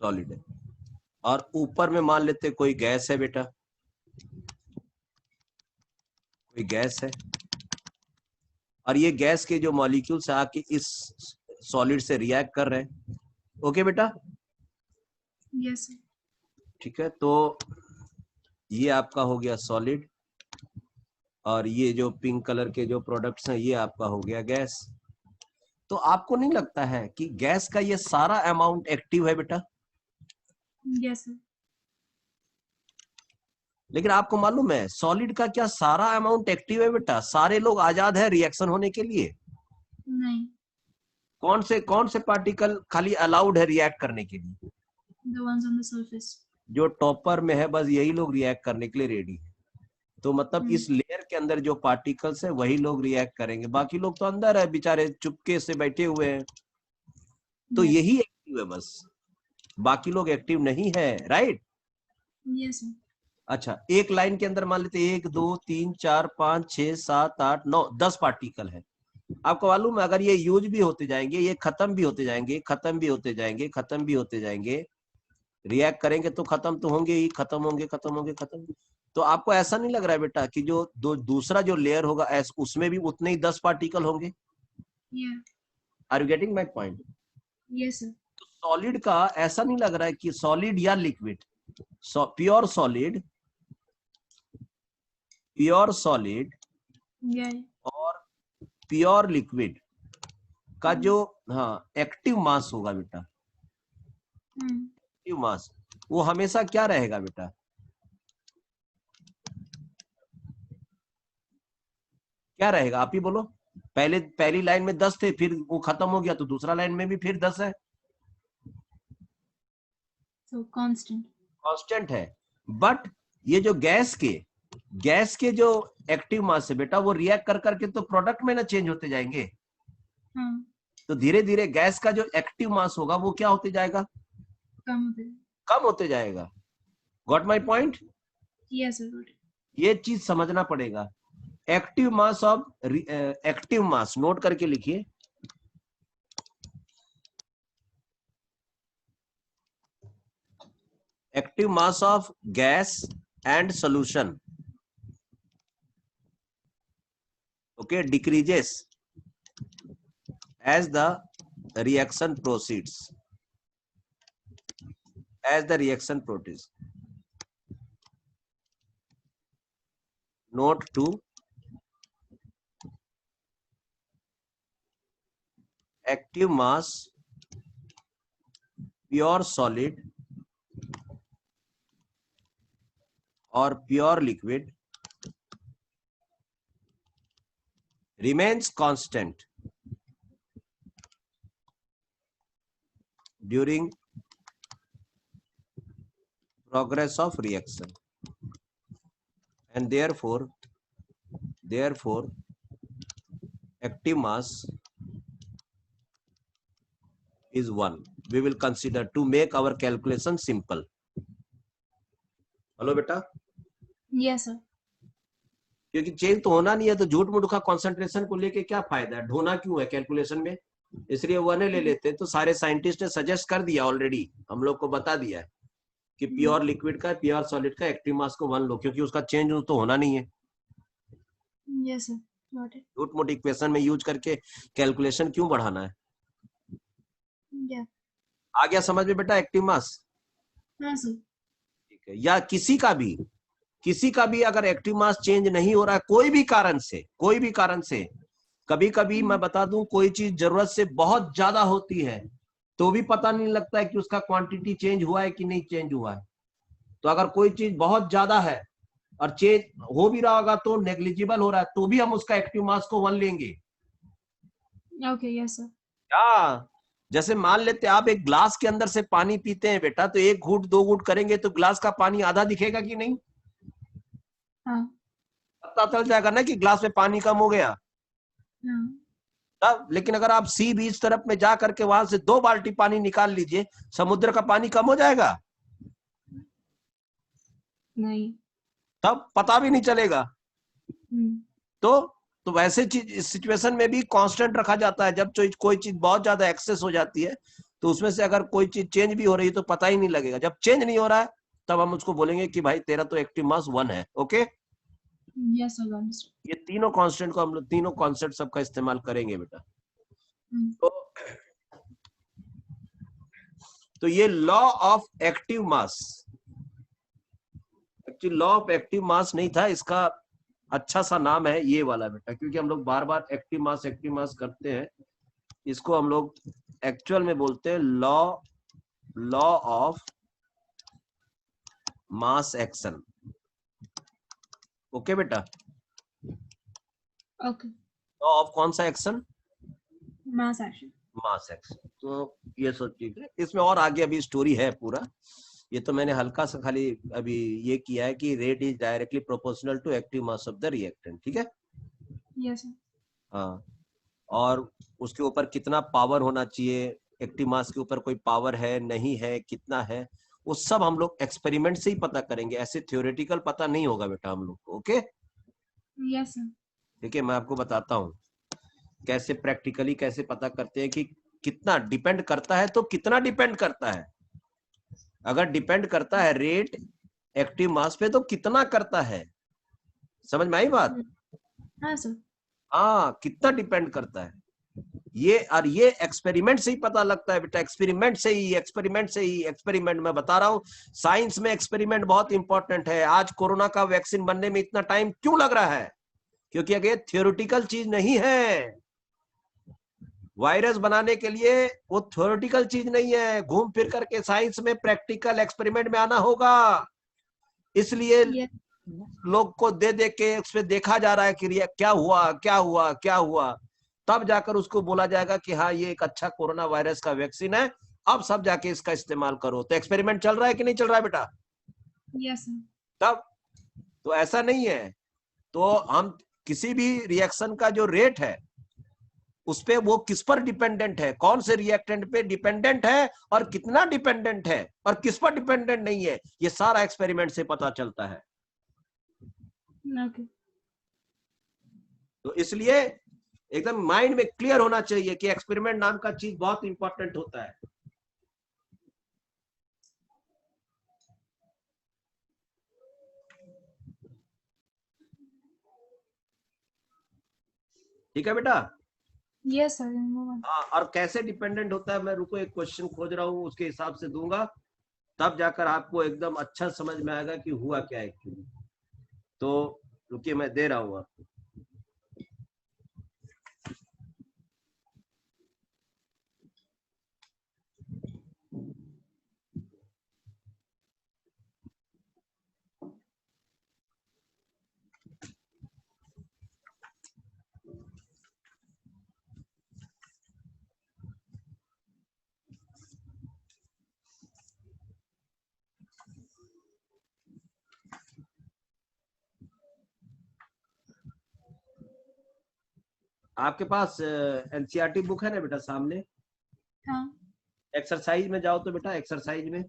सॉलिड है, और ऊपर में मान लेते कोई गैस है बेटा, कोई गैस है, और ये गैस के जो मॉलिक्यूल्स आके इस सॉलिड से रिएक्ट कर रहे हैं। ओके बेटा। Yes, sir. ठीक है। तो ये आपका हो गया सॉलिड, और ये जो पिंक कलर के जो प्रोडक्ट्स हैं ये आपका हो गया गैस। तो आपको नहीं लगता है कि गैस का ये सारा अमाउंट एक्टिव है बेटा? Yes, sir. लेकिन आपको मालूम है सॉलिड का क्या सारा अमाउंट एक्टिव है बेटा? सारे लोग आजाद है रिएक्शन होने के लिए? नहीं. कौन से पार्टिकल खाली अलाउड है रिएक्ट करने के लिए? The ones on the surface. जो टॉपर में है बस यही लोग रिएक्ट करने के लिए रेडी है। तो मतलब इस लेयर के अंदर जो पार्टिकल्स है वही लोग रिएक्ट करेंगे, बाकी लोग तो अंदर है बेचारे चुपके से बैठे हुए हैं। तो Yes. यही एक्टिव है बस, बाकी लोग एक्टिव नहीं है, राइट? Yes, sir. अच्छा, एक लाइन के अंदर मान लेते 1 2 3 4 5 6 7 8 9 10 पार्टिकल है। आपको मालूम है अगर ये यूज भी होते जाएंगे, ये खत्म भी होते जाएंगे, खत्म भी होते जाएंगे, खत्म भी होते जाएंगे, रिएक्ट करेंगे तो खत्म तो होंगे ही, खत्म होंगे, खत्म होंगे, खत्म। तो आपको ऐसा नहीं लग रहा है बेटा कि जो दूसरा जो लेयर होगा उसमें भी उतने ही 10 पार्टिकल होंगे? Yeah. Are you getting my point? Yes, sir. तो सॉलिड का ऐसा नहीं लग रहा है कि सॉलिड या लिक्विड, प्योर सॉलिड Yeah. और प्योर लिक्विड का जो एक्टिव मास होगा बेटा, एक्टिव मास वो हमेशा क्या रहेगा बेटा? क्या रहेगा आप ही बोलो। पहली लाइन में 10 थे, फिर वो खत्म हो गया तो दूसरा लाइन में भी फिर 10 है। So constant. कांस्टेंट है। बट ये जो गैस के जो एक्टिव मास है बेटा वो रिएक्ट कर करके तो प्रोडक्ट में ना चेंज होते जाएंगे। तो धीरे धीरे गैस का जो एक्टिव मास होगा वो क्या होते जाएगा? कम होते जाएगा। Got my point? Yes, sir. ये चीज समझना पड़ेगा। एक्टिव मास नोट करके लिखिए। Active mass of gas and solution, okay, decreases as the reaction proceeds. Note 2, active mass pure solid or pure liquid remains constant during progress of reaction, and therefore active mass is 1. We will consider to make our calculation simple. Hello बेटा? Yes, sir. क्योंकि change तो होना नहीं है तो झूठ मूठ का कंसंट्रेशन को लेके क्या फायदा है, ढोना क्यों है कैलकुलेशन में? इसलिए 1 ले लेते। तो सारे साइंटिस्ट ने सजेस्ट कर दिया ऑलरेडी, हम लोग को बता दिया है कि प्योर लिक्विड का, प्योर सॉलिड का एक्टिव मास को 1 लो, क्योंकि उसका चेंज तो होना नहीं है। Yes, sir. Got it. झूठ मूठ इक्वेशन में यूज करके कैलकुलेशन क्यों बढ़ाना है? Yeah. आ गया समझ में बेटा एक्टिव मास? हाँ सर. ठीक है। या किसी का भी अगर एक्टिव मास चेंज नहीं हो रहा है कोई भी कारण से, कभी कभी मैं बता दूं कोई चीज जरूरत से बहुत ज्यादा होती है तो भी पता नहीं लगता है कि उसका क्वांटिटी चेंज हुआ है कि नहीं चेंज हुआ है। तो अगर कोई चीज बहुत ज्यादा है और चेंज हो भी रहा होगा तो नेग्लिजिबल हो रहा है तो भी हम उसका एक्टिव मास को 1 लेंगे। Okay, yes, sir. क्या? जैसे मान लेते आप एक ग्लास के अंदर से पानी पीते हैं बेटा, तो 1 घूंट 2 घूंट करेंगे तो ग्लास का पानी आधा दिखेगा कि नहीं? हाँ. पता चल जाएगा ना कि ग्लास में पानी कम हो गया। तब लेकिन अगर आप सी बीच तरफ में जा करके वहां से 2 बाल्टी पानी निकाल लीजिए, समुद्र का पानी कम हो जाएगा? नहीं. तब पता भी नहीं चलेगा। तो वैसे चीज इस सिचुएशन में भी कांस्टेंट रखा जाता है। जब कोई चीज बहुत ज्यादा एक्सेस हो जाती है तो उसमें से अगर कोई चीज चेंज भी हो रही है तो पता ही नहीं लगेगा। जब चेंज नहीं हो रहा है तब हम उसको बोलेंगे कि भाई तेरा तो एक्टिव मास 1 है। ओके? Yes, sir. Understood. ये तीनों कांस्टेंट को हम लोग तीनों कॉन्सेप्ट सबका इस्तेमाल करेंगे बेटा। तो ये law of active mass, actually law of active mass नहीं था, इसका अच्छा सा नाम है ये वाला बेटा, क्योंकि हम लोग बार बार एक्टिव मास करते हैं। इसको हम लोग एक्चुअल में बोलते हैं law of mass action. Okay बेटा, Okay. लॉ ऑफ कौन सा action? Mass action. Mass action. तो ये सब चीज है इसमें, और आगे अभी स्टोरी है पूरा। ये तो मैंने हल्का सा खाली अभी ये किया है कि rate is directly proportional to active mass of the reactant. ठीक है, Yes, sir. हाँ। और उसके ऊपर कितना पावर होना चाहिए, एक्टिव मास के ऊपर कोई पावर है नहीं है, कितना है, वो सब हम लोग एक्सपेरिमेंट से ही पता करेंगे, ऐसे थ्योरेटिकल पता नहीं होगा बेटा हम लोग को। Okay, Yes, sir. ठीक है, मैं आपको बताता हूँ कैसे प्रैक्टिकली कैसे पता करते हैं कि कितना डिपेंड करता है। तो कितना डिपेंड करता है? अगर डिपेंड करता है रेट एक्टिव मास पे, तो कितना करता है? समझ में आई बात? हाँ सर। हाँ, कितना डिपेंड करता है ये, और ये एक्सपेरिमेंट से ही पता लगता है बेटा। एक्सपेरिमेंट मैं बता रहा हूँ, साइंस में एक्सपेरिमेंट बहुत इंपॉर्टेंट है। आज कोरोना का वैक्सीन बनने में इतना टाइम क्यों लग रहा है? क्योंकि अगर थियोरेटिकल चीज नहीं है, वायरस बनाने के लिए वो थ्योरेटिकल चीज नहीं है, घूम फिर करके साइंस में प्रैक्टिकल एक्सपेरिमेंट में आना होगा। इसलिए Yes. लोग को दे दे के उस पर देखा जा रहा है कि क्या हुआ क्या हुआ क्या हुआ, तब जाकर उसको बोला जाएगा कि हाँ ये एक अच्छा कोरोना वायरस का वैक्सीन है, अब सब जाके इसका इस्तेमाल करो। तो एक्सपेरिमेंट चल रहा है कि नहीं चल रहा है बेटा? Yes, sir. तब तो ऐसा नहीं है। तो हम किसी भी रिएक्शन का जो रेट है उस पे, वो किस पर डिपेंडेंट है, कौन से रिएक्टेंट पे डिपेंडेंट है और कितना डिपेंडेंट है और किस पर डिपेंडेंट नहीं है, ये सारा एक्सपेरिमेंट से पता चलता है। Okay. तो इसलिए एकदम माइंड में क्लियर होना चाहिए कि एक्सपेरिमेंट नाम का चीज बहुत इंपॉर्टेंट होता है। ठीक है बेटा? Yes, sir. Move on. हाँ, और कैसे डिपेंडेंट होता है, मैं रुको एक क्वेश्चन खोज रहा हूँ, उसके हिसाब से दूंगा, तब जाकर आपको एकदम अच्छा समझ में आएगा कि हुआ क्या एक्चुअली। तो रुकिए, मैं दे रहा हूँ आपको। आपके पास एनसीईआरटी बुक है ना बेटा सामने? हाँ. एक्सरसाइज में जाओ तो बेटा, एक्सरसाइज में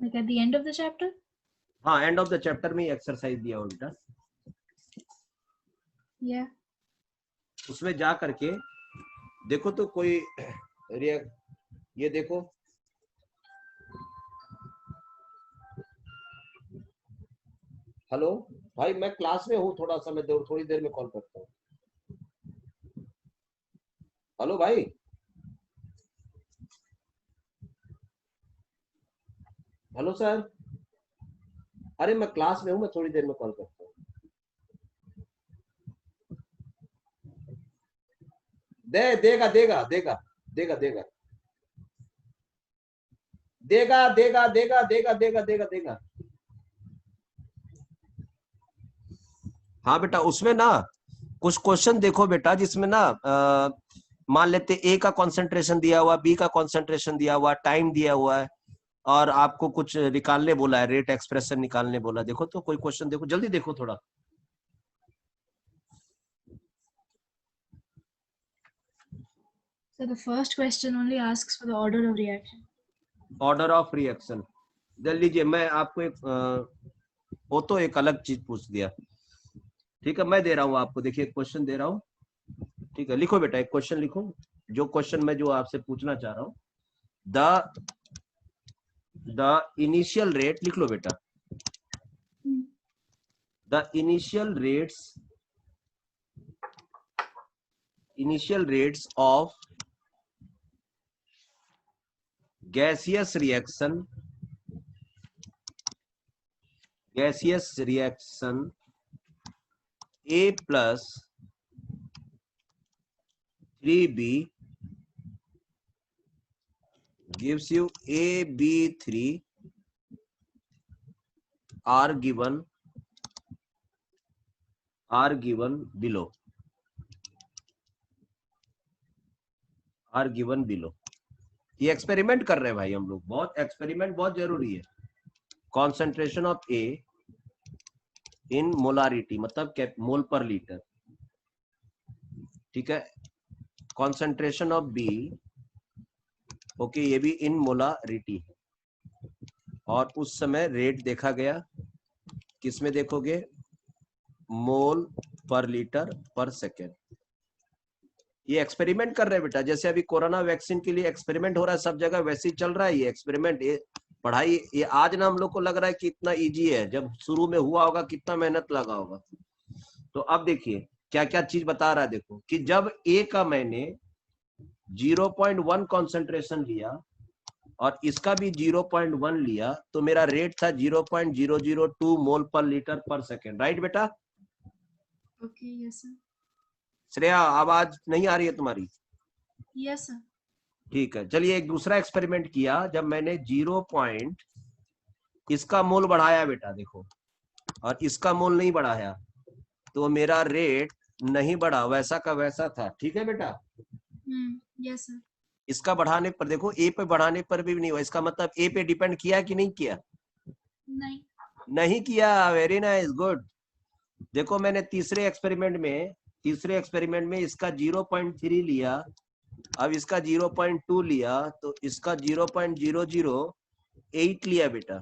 Like at the end of the chapter? हाँ, एंड ऑफ द चैप्टर में एक्सरसाइज दिया हो बेटा। Yeah. उसमें जा करके देखो तो कोई ये देखो, हेलो भाई, मैं क्लास में हूँ, थोड़ा सा मैं थोड़ी देर में कॉल करता हूँ। हेलो भाई, हेलो सर, अरे मैं क्लास में हूँ, मैं थोड़ी देर में कॉल करता हूँ। देगा देगा देगा देगा देगा देगा देगा देगा देगा देगा देगा देगा। हाँ बेटा, उसमें ना कुछ क्वेश्चन देखो बेटा, जिसमें ना मान लेते ए का कंसंट्रेशन दिया हुआ, बी का कंसंट्रेशन दिया हुआ, टाइम दिया हुआ है, और आपको कुछ निकालने बोला है, रेट एक्सप्रेशन निकालने बोला। देखो तो कोई क्वेश्चन देखो, जल्दी देखो थोड़ा। So the first question only asks for the order of reaction. Order of reaction, जल्द लीजिए। मैं आपको एक वो तो एक अलग चीज पूछ दिया। ठीक है, मैं दे रहा हूँ आपको, देखिए क्वेश्चन दे रहा हूँ। ठीक है, लिखो बेटा, एक क्वेश्चन लिखो, जो क्वेश्चन मैं जो आपसे पूछना चाह रहा हूँ। द इनिशियल रेट, लिख लो बेटा। The initial rates of gaseous reaction A plus 3B gives you AB3 are given below. ये एक्सपेरिमेंट कर रहे हैं भाई हम लोग, बहुत एक्सपेरिमेंट बहुत जरूरी है। Concentration of A in molarity मतलब मोल पर लीटर, ठीक है। कॉन्सेंट्रेशन ऑफ बी, ओके, ये भी इन मोलारिटी है। और उस समय रेट देखा गया, किसमें देखोगे, मोल पर लीटर पर सेकेंड। ये एक्सपेरिमेंट कर रहे हैं बेटा, जैसे अभी कोरोना वैक्सीन के लिए एक्सपेरिमेंट हो रहा है सब जगह, वैसे ही चल रहा है ये एक्सपेरिमेंट। ये पढ़ाई ये आज ना हम लोग को लग रहा है कि इतना इजी है, जब शुरू में हुआ होगा कितना मेहनत लगा होगा। तो अब देखिए क्या क्या चीज बता रहा है, देखो कि जब ए का मैंने 0.1 कॉन्सेंट्रेशन लिया और इसका भी 0.1 लिया तो मेरा रेट था 0.002 मोल पर लीटर पर सेकेंड, राइट बेटा? Okay, yes sir. श्रेया आवाज नहीं आ रही है तुम्हारी? Yes sir. ठीक है, चलिए एक दूसरा एक्सपेरिमेंट किया, जब मैंने इसका मोल बढ़ाया बेटा देखो, और इसका मोल नहीं बढ़ाया तो मेरा रेट नहीं बढ़ा, वैसा का वैसा था, ठीक है बेटा? Yes sir. इसका बढ़ाने पर देखो, ए पे बढ़ाने पर भी नहीं हुआ, इसका मतलब ए पे डिपेंड किया कि नहीं किया? नहीं किया। Very nice, good. देखो मैंने तीसरे एक्सपेरिमेंट में इसका 0.3 लिया, अब इसका 0.2 लिया तो इसका 0.008 लिया बेटा।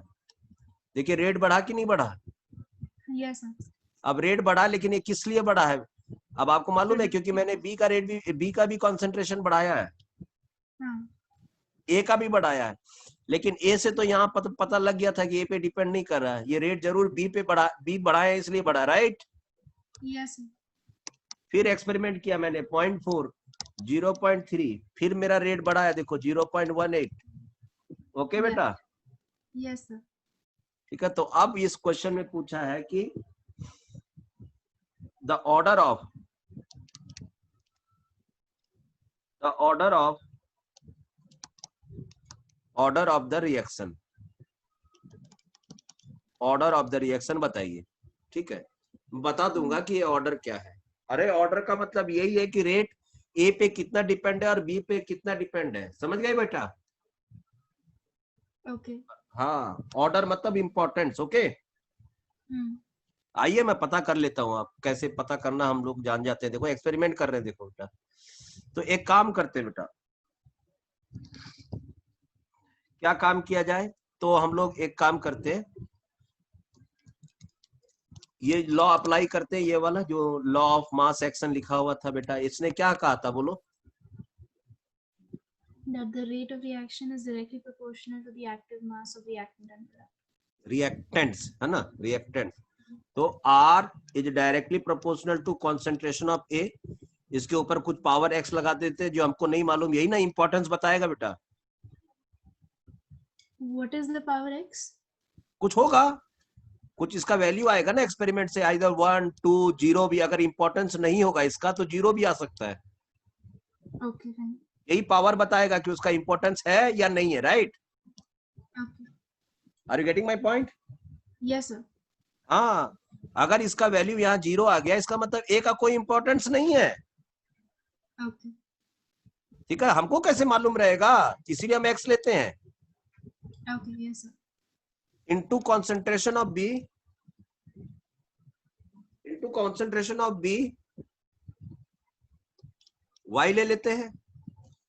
देखिए रेट बढ़ा कि नहीं बढ़ा? Yes sir. अब रेट बढ़ा, लेकिन ये किस लिए बढ़ा है अब आपको मालूम है? क्योंकि मैंने बी का भी कॉन्सेंट्रेशन बढ़ाया है, ए का भी बढ़ाया है, लेकिन ए से तो यहाँ पता लग गया था कि ए पे डिपेंड नहीं कर रहा है, ये रेट जरूर बी बढ़ाया इसलिए बढ़ा, राइट? यस। फिर एक्सपेरिमेंट किया मैंने 0.4, 0.3, फिर मेरा रेट बढ़ा है देखो 0.18। ओके बेटा? Yes sir. ठीक है, तो अब इस क्वेश्चन में पूछा है कि the order of the reaction बताइए। ठीक है, बता दूंगा कि ये ऑर्डर क्या है। अरे ऑर्डर का मतलब यही है कि रेट ए पे कितना डिपेंड है और बी पे कितना डिपेंड है, समझ गए बेटा? ओके। हाँ, ऑर्डर मतलब इम्पोर्टेंस। ओके, आइए मैं पता कर लेता हूँ, आप कैसे पता करना हम लोग जान जाते हैं। देखो एक्सपेरिमेंट कर रहे हैं, देखो बेटा। तो एक काम करते हैं बेटा, क्या काम किया जाए? तो हम लोग एक काम करते हैं, ये लॉ अप्लाई करते हैं, ये वाला जो लॉ ऑफ मास एक्शन लिखा हुआ था बेटा, इसने क्या कहा था बोलो? That the rate of reaction is directly proportional to the active mass of reactant and product. Reactants है ना, रिएक्टेंट्स। तो R is directly proportional to concentration of A। इसके ऊपर कुछ पावर X लगा देते जो हमको नहीं मालूम, यही ना इंपॉर्टेंस बताएगा बेटा। What is the power X? कुछ होगा, कुछ इसका वैल्यू आएगा ना एक्सपेरिमेंट से, आइदर 1, 2, 0 भी। अगर इंपॉर्टेंस नहीं होगा इसका तो 0 भी आ सकता है। Okay, fine. यही पावर बताएगा कि उसका इंपॉर्टेंस है या नहीं है, right? Are you getting my point? Yes sir. हाँ, अगर इसका वैल्यू यहाँ 0 आ गया, इसका मतलब ए का कोई इंपॉर्टेंस नहीं है। ओके। ठीक है, हमको कैसे मालूम रहेगा, इसीलिए हम एक्स लेते हैं। Okay, yes sir. Into concentration of B Y ले लेते हैं।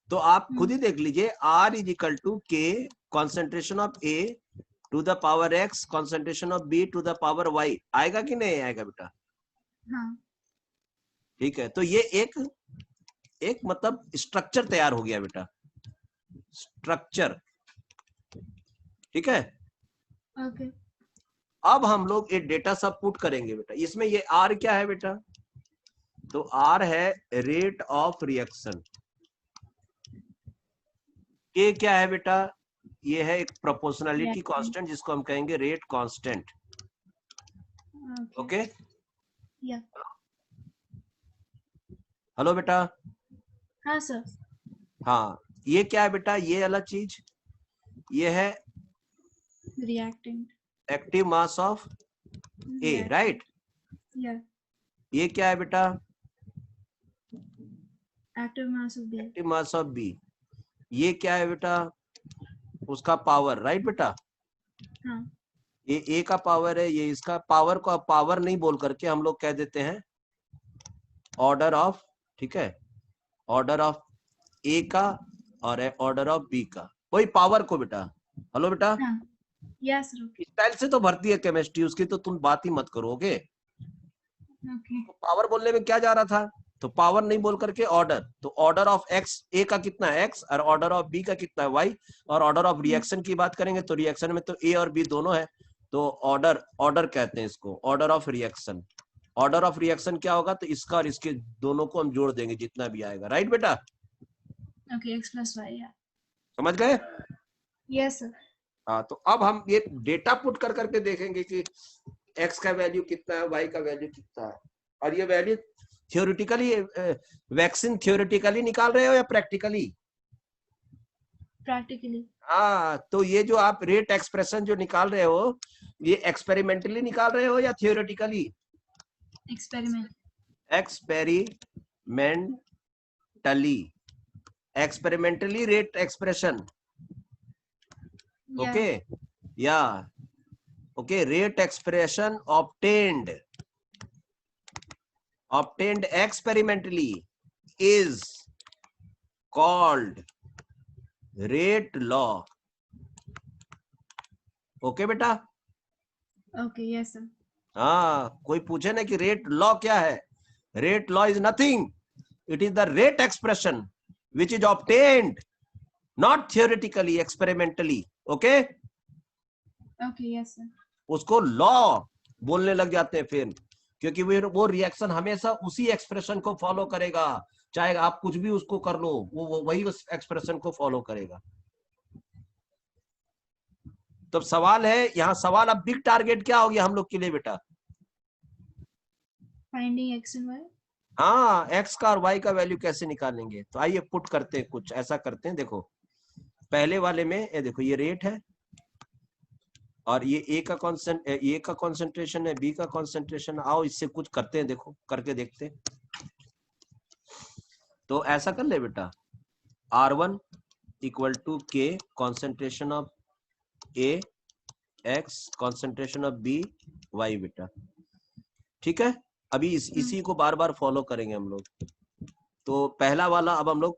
तो आप खुद ही देख लीजिए, R is equal to K concentration of A to the power X concentration of B to the power Y। आएगा कि नहीं आएगा बेटा? हाँ। ठीक है, तो ये एक मतलब स्ट्रक्चर तैयार हो गया बेटा, स्ट्रक्चर। ठीक है, ओके। अब हम लोग ये डेटा सब पुट करेंगे बेटा। इसमें ये R क्या है बेटा? तो R है रेट ऑफ रिएक्शन। K क्या है बेटा? ये है एक प्रोपोर्शनलिटी Reactant. कांस्टेंट जिसको हम कहेंगे rate constant. Okay Yeah. Hello बेटा। हाँ सर। हाँ ये क्या है बेटा, ये अलग चीज, ये है Reactant. Active mass of A, Reactant. Right. Yeah. ये क्या है बेटा, Active mass of B. Active mass of B. ये क्या है बेटा, उसका पावर, राइट बेटा। हाँ। ये ए का पावर है, ये इसका पावर को पावर नहीं बोल करके हम लोग कह देते हैं ऑर्डर ऑफ, ठीक है, ऑर्डर ऑफ ए का और ऑर्डर ऑफ बी का, वही पावर को बेटा। हेलो बेटा। हाँ। Yes sir. इस स्टाइल से तो भरती है केमिस्ट्री, उसकी तो तुम बात ही मत करोगे। Okay. तो पावर बोलने में क्या जा रहा था, तो पावर नहीं बोल करके ऑर्डर, तो ऑर्डर ऑफ एक्स, ए का कितना है एक्स, और ऑर्डर ऑफ बी का कितना है वाई, और ऑर्डर ऑफ रिएक्शन की बात करेंगे तो रिएक्शन में तो ए और बी दोनों है, तो ऑर्डर, ऑर्डर कहते हैं इसको, order of reaction. Order of reaction क्या होगा, तो इसका और इसके दोनों को हम जोड़ देंगे जितना भी आएगा, राइट बेटा। Okay. X plus Y. Yeah. समझ गए। Yes sir. हाँ तो अब हम ये डेटा पुट कर करके देखेंगे कि एक्स का वैल्यू कितना है, वाई का वैल्यू कितना है, और ये वैल्यू थियोरेटिकली, वैक्सीन थियोरेटिकली निकाल रहे हो या प्रैक्टिकली। Practically. हाँ तो ये जो आप रेट एक्सप्रेशन जो निकाल रहे हो, ये एक्सपेरिमेंटली निकाल रहे हो या theoretically. Experiment. Experimentally, experimentally rate expression. Yeah. Okay या okay, rate expression obtained experimentally is called rate law। Okay बेटा। Okay. Yes sir. हाँ कोई पूछे ना कि रेट लॉ क्या है, rate law is nothing, it is the rate expression which is obtained not theoretically, experimentally. Okay Okay. Yes sir. उसको law बोलने लग जाते हैं फिर, क्योंकि वो रिएक्शन हमेशा उसी एक्सप्रेशन को फॉलो करेगा, चाहे आप कुछ भी उसको कर लो, वो वही उस एक्सप्रेशन को फॉलो करेगा। तो सवाल है यहाँ, सवाल अब बिग टारगेट क्या हो गया हम लोग के लिए बेटा। Finding X and Y. हाँ एक्स का और वाई का वैल्यू कैसे निकालेंगे, तो आइए पुट करते हैं, कुछ ऐसा करते हैं। देखो पहले वाले में ये देखो, ये रेट है और ये ए का कॉन्सेंट्रेशन है, बी का कॉन्सेंट्रेशन। आओ इससे कुछ करते हैं, देखो करके देखते हैं। तो ऐसा कर ले बेटा, R1 equal to K concentration of A X, concentration of B Y बेटा, ठीक है। अभी इसी को बार बार फॉलो करेंगे हम लोग। तो पहला वाला अब हम लोग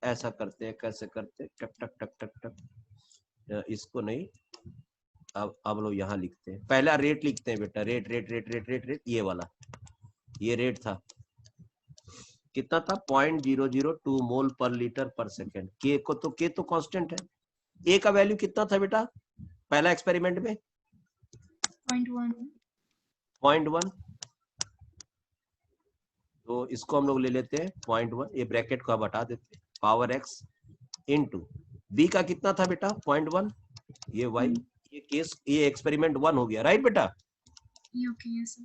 ऐसा करते हैं, कैसे करते हैं, टक टक टक टक टक, इसको नहीं, अब लोग यहाँ लिखते हैं, पहला रेट लिखते हैं बेटा, rate rate rate rate rate rate, ये वाला, ये रेट था कितना था, 0.002 मोल पर लीटर पर सेकेंड। के को तो के तो कांस्टेंट है। ए का वैल्यू कितना था बेटा पहला एक्सपेरिमेंट में, 0.1। तो इसको हम लोग ले लेते हैं 0.1, ये ब्रैकेट को अब हटा देते हैं, पावर एक्स इनटू बी का कितना था बेटा 0.1, ये वाई, ये केस, ये एक्सपेरिमेंट 1 हो गया, राइट बेटा। Okay. Yes sir.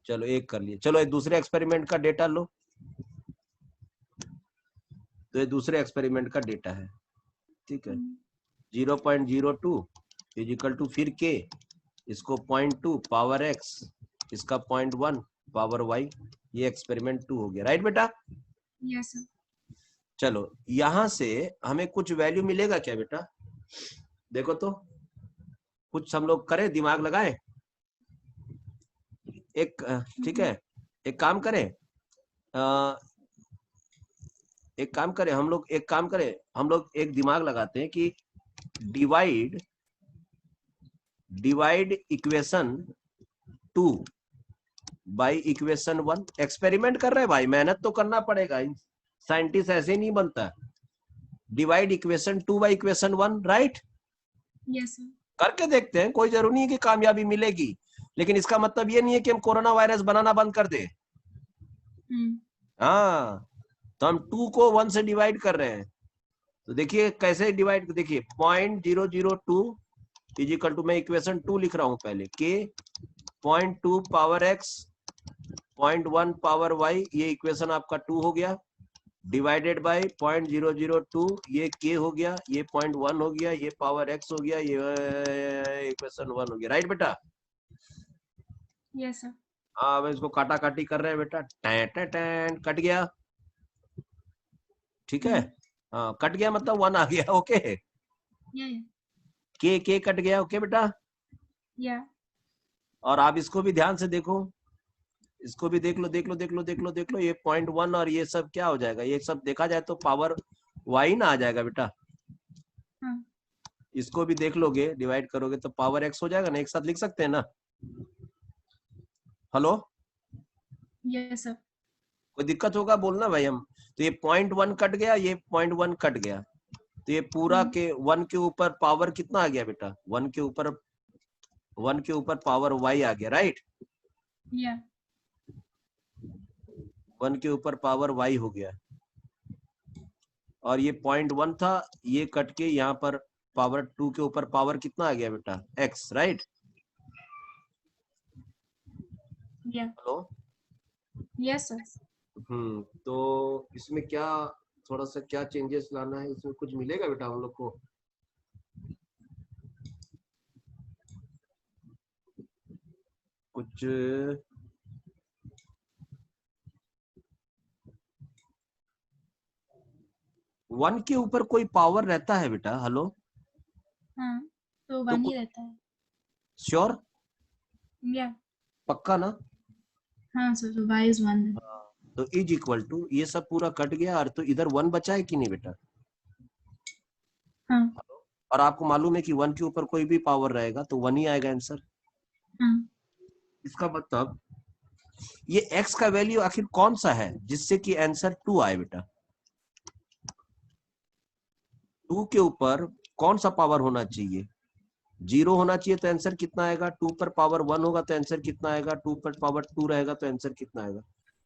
चलो एक कर लिए, चलो एक दूसरे एक्सपेरिमेंट का डेटा लो। तो ये दूसरे एक्सपेरिमेंट का डेटा है, ठीक है। 0.02 इज इक्वल टू फिर के, इसको 0.2 पावर एक्स, इसका 0.1 पावर वाई, ये एक्सपेरिमेंट 2 हो गया, राइट बेटा। Yes sir. चलो यहां से हमें कुछ वैल्यू मिलेगा क्या बेटा, देखो तो कुछ हम लोग करें, दिमाग लगाएं एक, ठीक है। एक काम करें, हम लोग एक दिमाग लगाते हैं कि divide equation 2 by equation 1। Experiment कर रहे हैं भाई, मेहनत तो करना पड़ेगा, साइंटिस्ट ऐसे नहीं बनता। Divide equation 2 by equation 1, right. Yes sir. करके देखते हैं, कोई जरूरी नहीं है कि कामयाबी मिलेगी, लेकिन इसका मतलब ये नहीं है कि हम कोरोना वायरस बनाना बंद कर दे। हाँ तो हम 2 को 1 से डिवाइड कर रहे हैं, तो देखिए कैसे डिवाइड, देखिए 0.002 इज इक्वल टू, मैं इक्वेशन 2 लिख रहा हूं पहले, के 0.2 पावर x 0.1 पावर y, ये इक्वेशन आपका 2 हो गया, डिवाइडेड बाय 0.002, ये k हो गया, ये 0.1 हो गया, ये पावर x हो गया, ये इक्वेशन 1 हो गया। राइट बेटा? Yes sir. हाँ, अब इसको काटा काटी कर रहे हैं बेटा, टैं टैं टैं, कट गया, ठीक है। हाँ, कट गया मतलब 1 आ गया, ओके। के कट गया, ओके बेटा। या और आप इसको भी ध्यान से देखो, इसको भी देख लो, देख लो, देख लो, देख लो, देख लो, ये 0.1 और ये सब क्या हो जाएगा, ये सब देखा जाए तो पावर y ना आ जाएगा बेटा। इसको भी देख लोगे, डिवाइड करोगे तो पावर x हो जाएगा ना, एक साथ लिख सकते हैं ना। Hello, yes sir. कोई दिक्कत होगा बोलना भाई हम। तो ये 0.1 कट गया, ये 0.1 कट गया, तो ये पूरा के 1 के ऊपर पावर कितना आ गया बेटा, 1 के ऊपर पावर y आ गया, राइट। या 1 के ऊपर पावर y हो गया, और ये 0.1 था, ये कट के यहाँ पर पावर 2 के ऊपर पावर कितना आ गया बेटा, x, राइट। या हेलो, यस सर। तो इसमें क्या थोड़ा सा क्या चेंजेस लाना है, इसमें कुछ मिलेगा बेटा हम लोग को? कुछ 1 के ऊपर कोई पावर रहता है बेटा? हेलो, हाँ, तो तो 1 ही रहता है। श्योर, या पक्का ना? हाँ सर, तो y is 1 then. तो इज इक्वल टू, ये सब पूरा कट गया, और तो इधर 1 बचा है कि नहीं बेटा? हाँ और आपको मालूम है कि 1 के ऊपर कोई भी पावर रहेगा तो 1 ही आएगा आंसर। हाँ इसका मतलब ये x का वैल्यू आखिर कौन सा है जिससे कि आंसर 2 आए बेटा? 2 के ऊपर कौन सा पावर होना चाहिए? 0 होना चाहिए, तो आंसर कितना आएगा? 2 पर पावर 1 होगा तो आंसर कितना आएगा? 2 पर पावर 2 रहेगा तो आंसर कितना आएगा?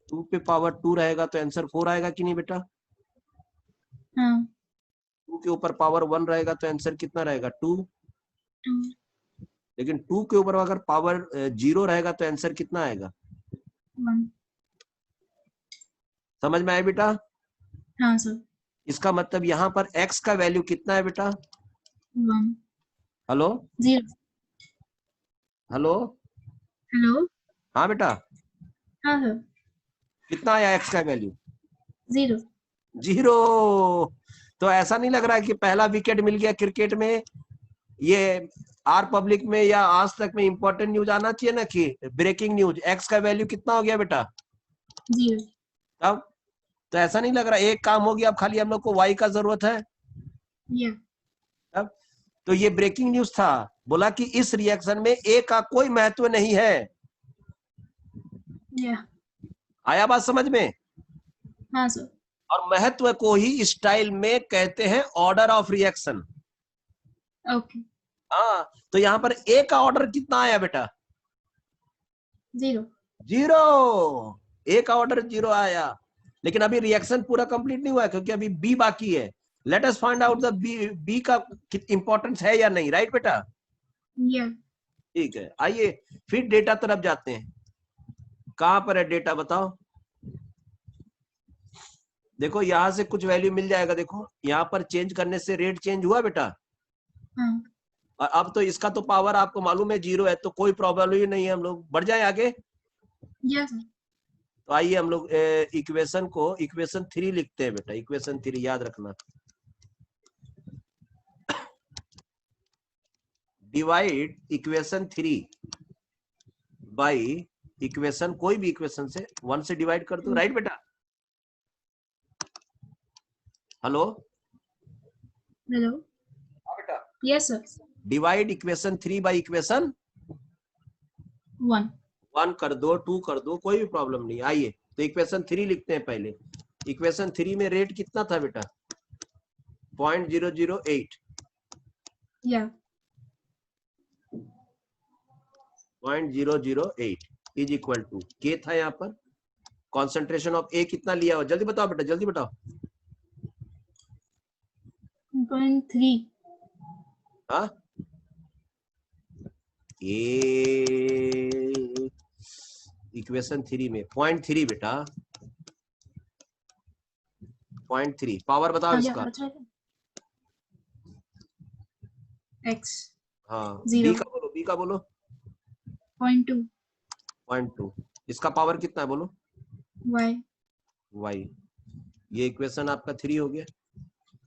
2 पे पावर 2 रहेगा तो आंसर 4 आएगा कि नहीं बेटा? हाँ 2 के ऊपर पावर 1 रहेगा तो आंसर कितना रहेगा? 2। 2 लेकिन 2 के ऊपर अगर पावर 0 रहेगा तो आंसर कितना आएगा? 1. समझ में आया बेटा? हाँ सर। इसका मतलब यहाँ पर x का वैल्यू कितना है बेटा? 1. हेलो 0. Hello, hello. हाँ बेटा, हाँ सर। कितना आया x का वैल्यू? 0. 0। तो ऐसा नहीं लग रहा है कि पहला विकेट मिल गया क्रिकेट में? ये आर पब्लिक में या आज तक में इंपॉर्टेंट न्यूज आना चाहिए ना, कि ब्रेकिंग न्यूज, x का वैल्यू कितना हो गया बेटा? 0. अब तो ऐसा नहीं लग रहा, एक काम हो गया, अब खाली हम लोग को y का जरूरत है। या अब तो ये ब्रेकिंग न्यूज था, बोला कि इस रिएक्शन में a का कोई महत्व नहीं है। या आया बात समझ में? हाँ सर। और महत्व को ही स्टाइल में कहते हैं ऑर्डर ऑफ रिएक्शन। ओके। हाँ, तो यहाँ पर a का ऑर्डर कितना आया बेटा? 0. 0। a का ऑर्डर 0 आया, लेकिन अभी रिएक्शन पूरा कंप्लीट नहीं हुआ है, क्योंकि अभी b बाकी है। Let us find out the b का इंपॉर्टेंस है या नहीं, राइट बेटा? या ठीक है, आइए फिर डेटा तरफ जाते हैं। कहां पर है डेटा बताओ? देखो यहां से कुछ वैल्यू मिल जाएगा, देखो यहाँ पर चेंज करने से रेट चेंज हुआ बेटा। हाँ और अब तो इसका तो पावर आपको मालूम है 0 है, तो कोई प्रॉब्लम ही नहीं है, हम लोग बढ़ जाए आगे। या सर। तो आइए हम लोग इक्वेशन को, इक्वेशन 3 लिखते हैं बेटा, इक्वेशन 3 याद रखना। डिवाइड इक्वेशन 3 बाय इक्वेशन, कोई भी इक्वेशन से 1 से डिवाइड कर दो, राइट बेटा? Hello hello. बेटा, yes sir. Divide equation 3 by equation 1. 1 कर दो, 2 कर दो, कोई भी प्रॉब्लम नहीं। आइए तो इक्वेशन 3 लिखते हैं पहले। इक्वेशन 3 में रेट कितना था बेटा? 0.008। या 0.008 इज इक्वल टू के था यहाँ पर, कॉन्सेंट्रेशन ऑफ ए कितना लिया हुआ, जल्दी बताओ बेटा, जल्दी बताओ। 1.3. हाँ, ए इक्वेशन 3 में 0.3 बेटा, 0.3 पावर बताओ आ गया, इसका। अच्छा है। X हाँ, बी 0. का बोलो, बी का बोलो। 0.2. 0.2 इसका पावर कितना है बोलो। Y y, ये इक्वेशन आपका 3 हो गया।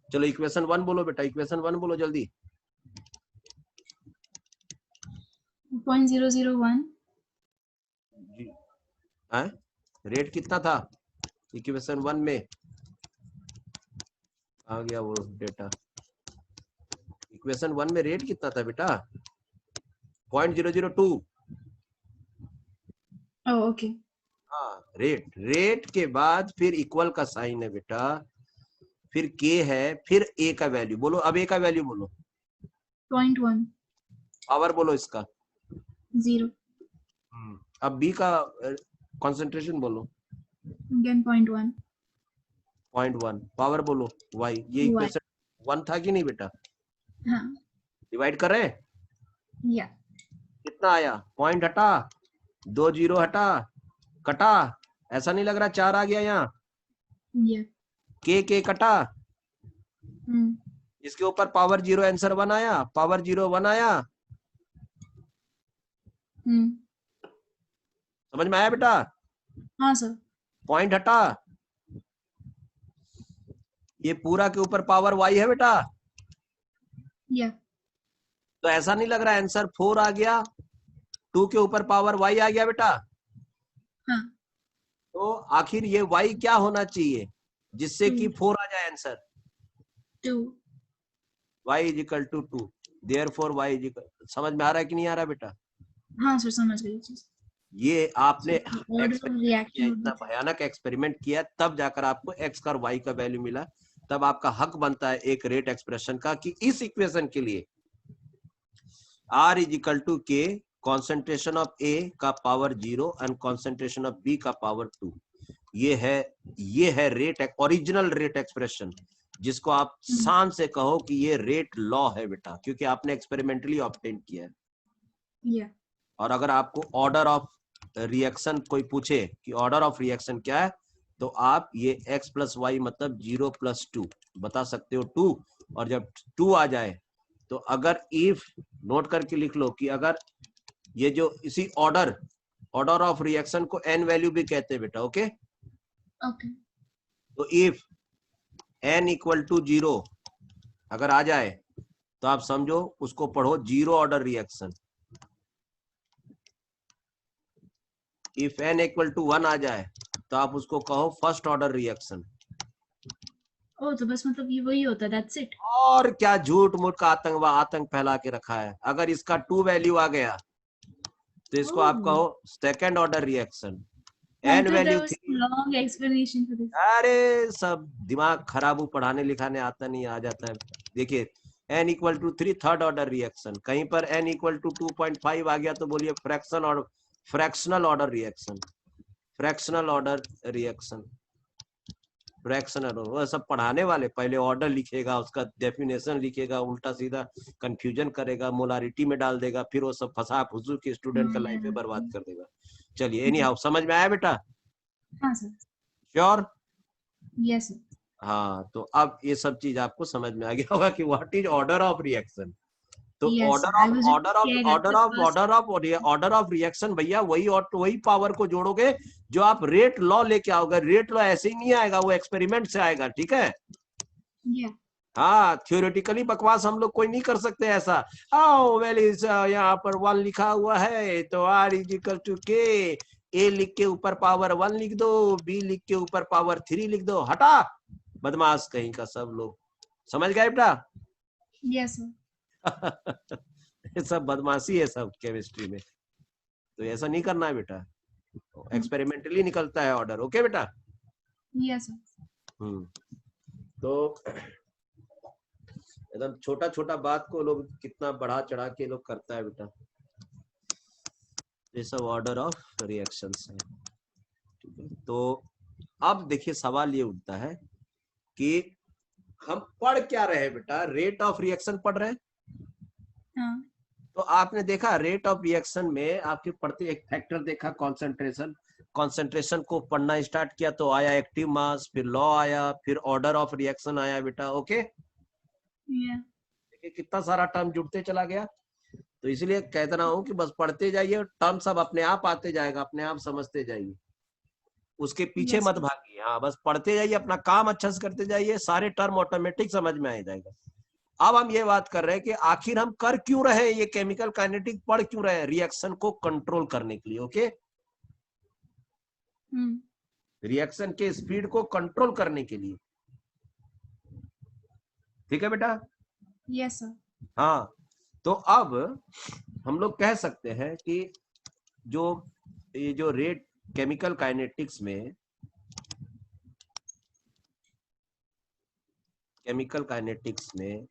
चलो इक्वेशन 1 बोलो बेटा, इक्वेशन 1 बोलो जल्दी। 0.001. जी, है रेट कितना था इक्वेशन 1 में, आ गया वो डेटा। इक्वेशन 1 में रेट कितना था बेटा, 0.002। Oh, okay. हाँ, रेट के बाद फिर इक्वल का साइन है बेटा, फिर के है, फिर ए का वैल्यू बोलो। अब ए का वैल्यू बोलो। 0.1. पावर बोलो इसका। 0. अब बी का कंसंट्रेशन बोलो। Again 0.1. 0.1 पावर बोलो y, ये Y. इक्वेशन 1 था कि नहीं बेटा, हाँ. डिवाइड कर रहे हैं। Yeah. कितना आया, पॉइंट हटा, 2 जीरो हटा, कटा, ऐसा नहीं लग रहा 4 आ गया यहाँ, Yeah. के कटा, Hmm. इसके ऊपर पावर 0 आंसर 1 आया, पावर 0 1 आया। Hmm. समझ में आया बेटा, हाँ सर. पॉइंट हटा, ये पूरा के ऊपर पावर y है बेटा। Yeah. तो ऐसा नहीं लग रहा आंसर 4 आ गया, 2 के ऊपर पावर y आ गया बेटा। हाँ. तो आखिर ये y क्या होना चाहिए जिससे कि 4 आ जाए answer. 2. y is equal to 2, therefore y is equal. समझ में आ रहा है कि नहीं आ रहा बेटा। हाँ सर, समझ गई चीज. ये आपने ऑर्डर ऑफ एक्सपेरिमेंट किया, रिएक्शन इतना भयानक एक्सपेरिमेंट किया, तब जाकर आपको x का और y का वैल्यू मिला। तब आपका हक बनता है एक रेट एक्सप्रेशन का कि इस इक्वेशन के लिए r is equal to K, concentration of A का power 0 and concentration of B का पावर 2। ये है रेट, ओरिजिनल रेट एक्सप्रेशन, जिसको आप शान से कहो कि ये रेट लॉ है बेटा, क्योंकि आपने एक्सपेरिमेंटली ऑब्टेन किया है। Yeah. और अगर आपको ऑर्डर ऑफ रिएक्शन कोई पूछे कि ऑर्डर ऑफ रिएक्शन क्या है, तो आप ये x प्लस वाई मतलब 0 प्लस 2 बता सकते हो 2। और जब 2 आ जाए तो अगर इफ, नोट करके लिख लो कि अगर ये जो इसी ऑर्डर ऑफ रिएक्शन को n वैल्यू भी कहते हैं बेटा, ओके। Okay. तो इफ n इक्वल टू 0 अगर आ जाए तो आप समझो उसको पढ़ो zero order reaction. If n equal to 1 आ जाए तो आप उसको कहो फर्स्ट ऑर्डर रिएक्शन। ओ, तो बस मतलब ये वही होता है, दैट्स इट. और क्या झूठ मूठ का आतंक फैला के रखा है। अगर इसका 2 वैल्यू आ गया तो इसको आप कहो second order reaction. n value 3, long explanation for this. अरे सब दिमाग खराब, पढ़ाने लिखाने आता नहीं, आ जाता है। देखिए n equal to 3 third order reaction, कहीं पर n इक्वल टू 2.5 आ गया तो बोलिए fractional order reaction, fractional order reaction, fractional. वो सब पढ़ाने वाले पहले ऑर्डर लिखेगा, उसका डेफिनेशन लिखेगा, उल्टा सीधा कंफ्यूजन करेगा, मोलारिटी में डाल देगा, फिर वो सब फंसा फुसू के स्टूडेंट का लाइफ में बर्बाद कर देगा। चलिए एनी हाउ, समझ में आया बेटा? हाँ सर. श्योर? Yes sir. हाँ, तो अब ये सब चीज आपको समझ में आ गया होगा कि what is order of reaction. तो Yes, sir. I was just scared at the first. Order of reaction भैया वही पावर को जोड़ोगे जो आप रेट लॉ लेके आओगे। रेट लॉ ऐसे ही नहीं आएगा, वो एक्सपेरिमेंट से आएगा, ठीक है। Yeah. हाँ, थ्योरेटिकली बकवास हम लोग कोई नहीं कर सकते ऐसा। आओ वैल्यू यहाँ पर 1 लिखा हुआ है तो r इज इक्वल टू के, ए लिख के ऊपर पावर 1 लिख दो, बी लिख के ऊपर पावर 3 लिख दो। हटा बदमाश कहीं का सब लोग, समझ गए बेटा? Yes, sir. ये सब बदमाशी है सब केमिस्ट्री में, तो ऐसा नहीं करना है बेटा। एक्सपेरिमेंटली निकलता है ऑर्डर, ओके बेटा? Yes, sir. तो एकदम छोटा छोटा बात को लोग कितना बढ़ा चढ़ा के लोग करता है बेटा। ये सब ऑर्डर ऑफ रिएक्शंस है, ठीक है। तो अब देखिए सवाल ये उठता है कि हम पढ़ क्या रहे हैं बेटा, रेट ऑफ रिएक्शन पढ़ रहे हैं। हाँ, तो आपने देखा रेट ऑफ रिएक्शन में आपके पढ़ते एक फैक्टर देखा कंसंट्रेशन, कंसंट्रेशन को पढ़ना स्टार्ट किया तो आया एक्टिव मास, फिर लॉ आया, फिर ऑर्डर ऑफ रिएक्शन आया बेटा। ओके, yeah, देखिए कितना सारा टर्म जुड़ते चला गया। तो इसलिए कहता रहा हूँ कि बस पढ़ते जाइए, टर्म सब अपने आप आते जाएगा, अपने आप समझते जाइए, उसके पीछे yes, मत भागिए। हाँ, बस पढ़ते जाइए, अपना काम अच्छा से करते जाइए, सारे टर्म ऑटोमेटिक समझ में आ जाएगा। अब हम ये बात कर रहे हैं कि आखिर हम कर क्यों रहे हैं, ये केमिकल काइनेटिक पढ़ क्यों रहे हैं, रिएक्शन को कंट्रोल करने के लिए। ओके, रिएक्शन के स्पीड को कंट्रोल करने के लिए। ठीक है बेटा। yes sir, हाँ, तो अब हम लोग कह सकते हैं कि जो ये जो रेट केमिकल काइनेटिक्स में, केमिकल काइनेटिक्स में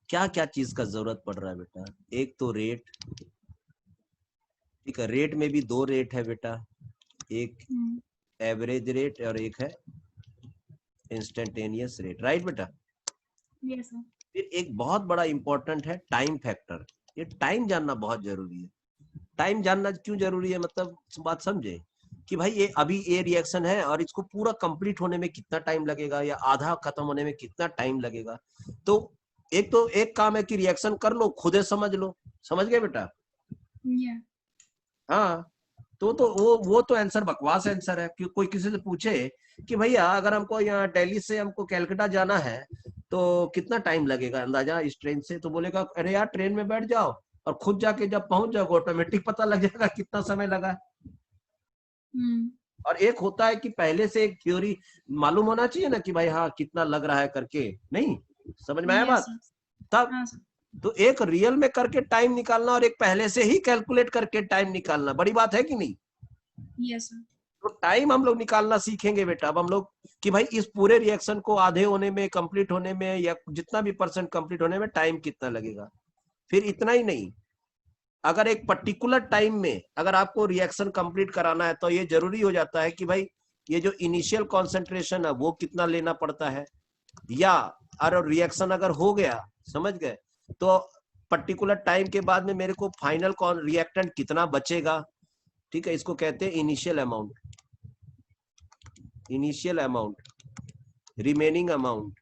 क्या क्या चीज का जरूरत पड़ रहा है बेटा। एक तो रेट, ठीक है, रेट में भी दो रेट है बेटा, एक एवरेज रेट और एक है इंस्टेंटेनियस रेट, राइट बेटा। yes sir, फिर एक बहुत बड़ा इंपॉर्टेंट है टाइम फैक्टर। ये टाइम जानना बहुत जरूरी है। टाइम जानना क्यों जरूरी है, मतलब बात समझे कि भाई ये अभी ये रिएक्शन है और इसको पूरा कंप्लीट होने में कितना टाइम लगेगा, या आधा खत्म होने में कितना टाइम लगेगा। तो एक काम है कि रिएक्शन कर लो, खुदे समझ लो। समझ गए बेटा। yeah, हाँ, तो वो तो आंसर बकवास आंसर है कि कोई किसी से पूछे कि भैया अगर हमको यहाँ दिल्ली से हमको कलकत्ता जाना है तो कितना टाइम लगेगा अंदाजा इस ट्रेन से, तो बोलेगा अरे यार ट्रेन में बैठ जाओ और खुद जाके जब पहुंच जाओगे ऑटोमेटिक पता लग जाएगा कितना समय लगा। और एक होता है कि पहले से एक थ्योरी मालूम होना चाहिए ना कि भाई हाँ कितना लग रहा है करके, नहीं समझ में आया yes बात। sir, तब हाँ sir, तो एक रियल में करके टाइम निकालना और एक पहले से ही कैलकुलेट करके टाइम निकालना बड़ी बात है कि नहीं। yes sir, तो टाइम हम लोग निकालना सीखेंगे बेटा अब हम लोग कि भाई इस पूरे रिएक्शन को आधे होने में, कंप्लीट होने में, या जितना भी परसेंट कंप्लीट होने में टाइम कितना लगेगा। फिर इतना ही नहीं, अगर एक पर्टिकुलर टाइम में अगर आपको रिएक्शन कंप्लीट कराना है तो ये जरूरी हो जाता है कि भाई ये जो इनिशियल कॉन्सेंट्रेशन है वो कितना लेना पड़ता है, या अगर रिएक्शन अगर हो गया, समझ गए, तो पर्टिकुलर टाइम के बाद में मेरे को फाइनल रिएक्टेंट कितना बचेगा। ठीक है, इसको कहते हैं initial amount, initial amount, remaining amount,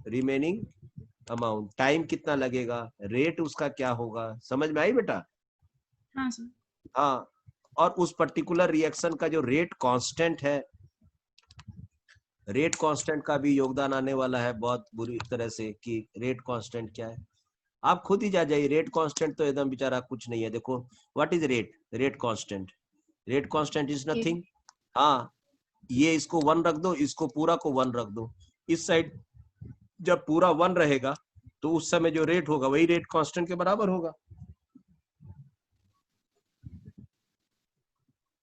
remaining amount, time कितना लगेगा, रेट उसका क्या होगा। समझ में आई बेटा। हाँ sir, हाँ, और उस पर्टिकुलर रिएक्शन का जो रेट कांस्टेंट है, रेट कांस्टेंट का भी योगदान आने वाला है बहुत बुरी तरह से कि रेट कांस्टेंट क्या है। आप खुद ही जा जाइए, रेट कांस्टेंट तो एकदम बेचारा कुछ नहीं है। देखो what is rate, rate constant, rate constant is okay, nothing. हाँ, ये इसको 1 रख दो, इसको पूरा को 1 रख दो, इस साइड जब पूरा 1 रहेगा तो उस समय जो रेट होगा वही रेट कांस्टेंट के बराबर होगा।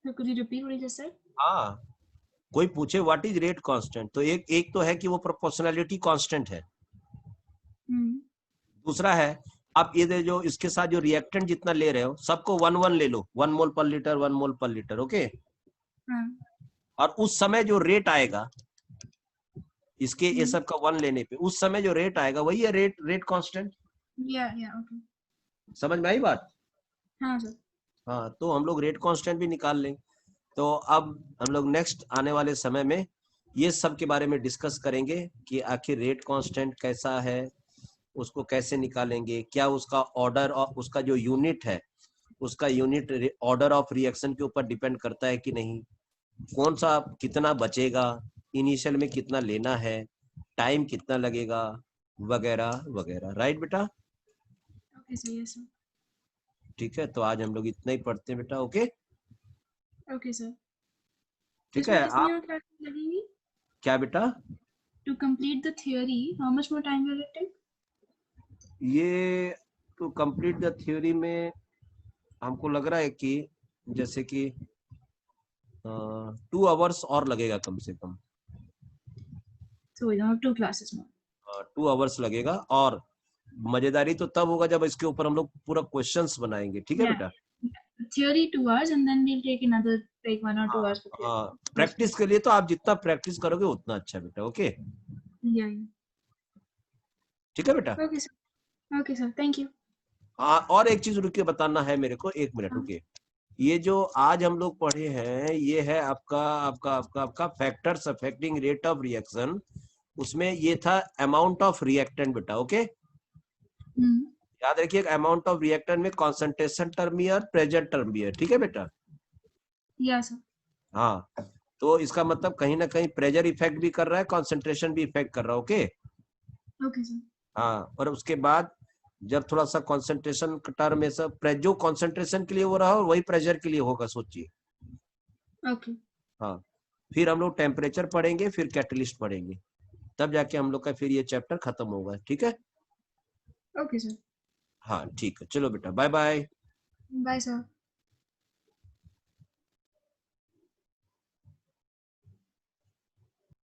so could you repeat what you just said? हाँ, कोई पूछे व्हाट इज रेट कांस्टेंट तो एक तो है कि वो प्रोपोर्शनैलिटी कांस्टेंट है। दूसरा है आप ये जो इसके साथ जो रिएक्टेंट जितना ले रहे हो सबको 1 1 ले लो, 1 मोल पर लीटर, 1 मोल पर लीटर। ओके, हाँ, और उस समय जो रेट आएगा इसके ये सब का 1 लेने पे उस समय जो रेट आएगा वही है rate, rate constant. yeah, okay, समझ में आई बात। हाँ sir, हाँ, तो हम लोग रेट कांस्टेंट भी निकाल लेंगे। तो अब हम लोग नेक्स्ट आने वाले समय में ये सब के बारे में डिस्कस करेंगे कि आखिर रेट कांस्टेंट कैसा है, उसको कैसे निकालेंगे, क्या उसका ऑर्डर और उसका जो यूनिट है उसका यूनिट ऑर्डर ऑफ रिएक्शन के ऊपर डिपेंड करता है कि नहीं, कौन सा कितना बचेगा, इनिशियल में कितना लेना है, टाइम कितना लगेगा, वगैरह वगैरह। राइट बेटा। okay sir, yes sir, ठीक है, तो आज हम लोग इतना ही पढ़ते हैं बेटा। ओके, okay sir, ठीक इसमें है। कितनी आप और classes लगेंगी? क्या बेटा, To complete the theory, how much more time will it take? ये टू कंप्लीट द थ्योरी में हमको लग रहा है कि जैसे कि 2 आवर्स और लगेगा कम से कम, So we have 2 classes more. 2 hours लगेगा। और मजेदारी तो तब होगा जब इसके ऊपर हम लोग पूरा क्वेश्चंस बनाएंगे। ठीक है Yeah, बेटा। theory 2 hours and then we'll take another like 1 or 2 hours for theory. हाँ, प्रैक्टिस के लिए तो आप जितना प्रैक्टिस करोगे उतना अच्छा बेटा। Okay, Yeah. ठीक है बेटा? Okay, sir. Okay, sir. Thank you. हाँ, और एक चीज रुकिए बताना है मेरे को, 1 मिनट हाँ. रुकिए। ये जो आज हम लोग पढ़े हैं ये है आपका आपका आपका आपका factors affecting rate of reaction. उसमें ये था अमाउंट ऑफ रिएक्टेंट बेटा, ओके? याद रखिए अमाउंट ऑफ रिएक्टेंट में कॉन्सेंट्रेशन टर्म भी है और प्रेशर टर्म भी है, ठीक है बेटा? Yeah, sir. हाँ, तो इसका मतलब कहीं ना कहीं प्रेशर इफेक्ट भी कर रहा है, कॉन्सेंट्रेशन भी इफेक्ट कर रहा है, ओके? Okay, sir. हाँ, और उसके बाद जब थोड़ा सा कॉन्सेंट्रेशन टर्म में सब जो कॉन्सेंट्रेशन के लिए हो रहा हो वही प्रेशर के लिए होगा, सोचिए। Okay. हाँ, फिर हम लोग टेम्परेचर पढ़ेंगे, फिर कैटलिस्ट पढ़ेंगे, तब जाके हम लोग का फिर ये चैप्टर खत्म होगा, ठीक है? Okay, sir. हाँ ठीक है, चलो बेटा, बाय बाय। Bye, sir.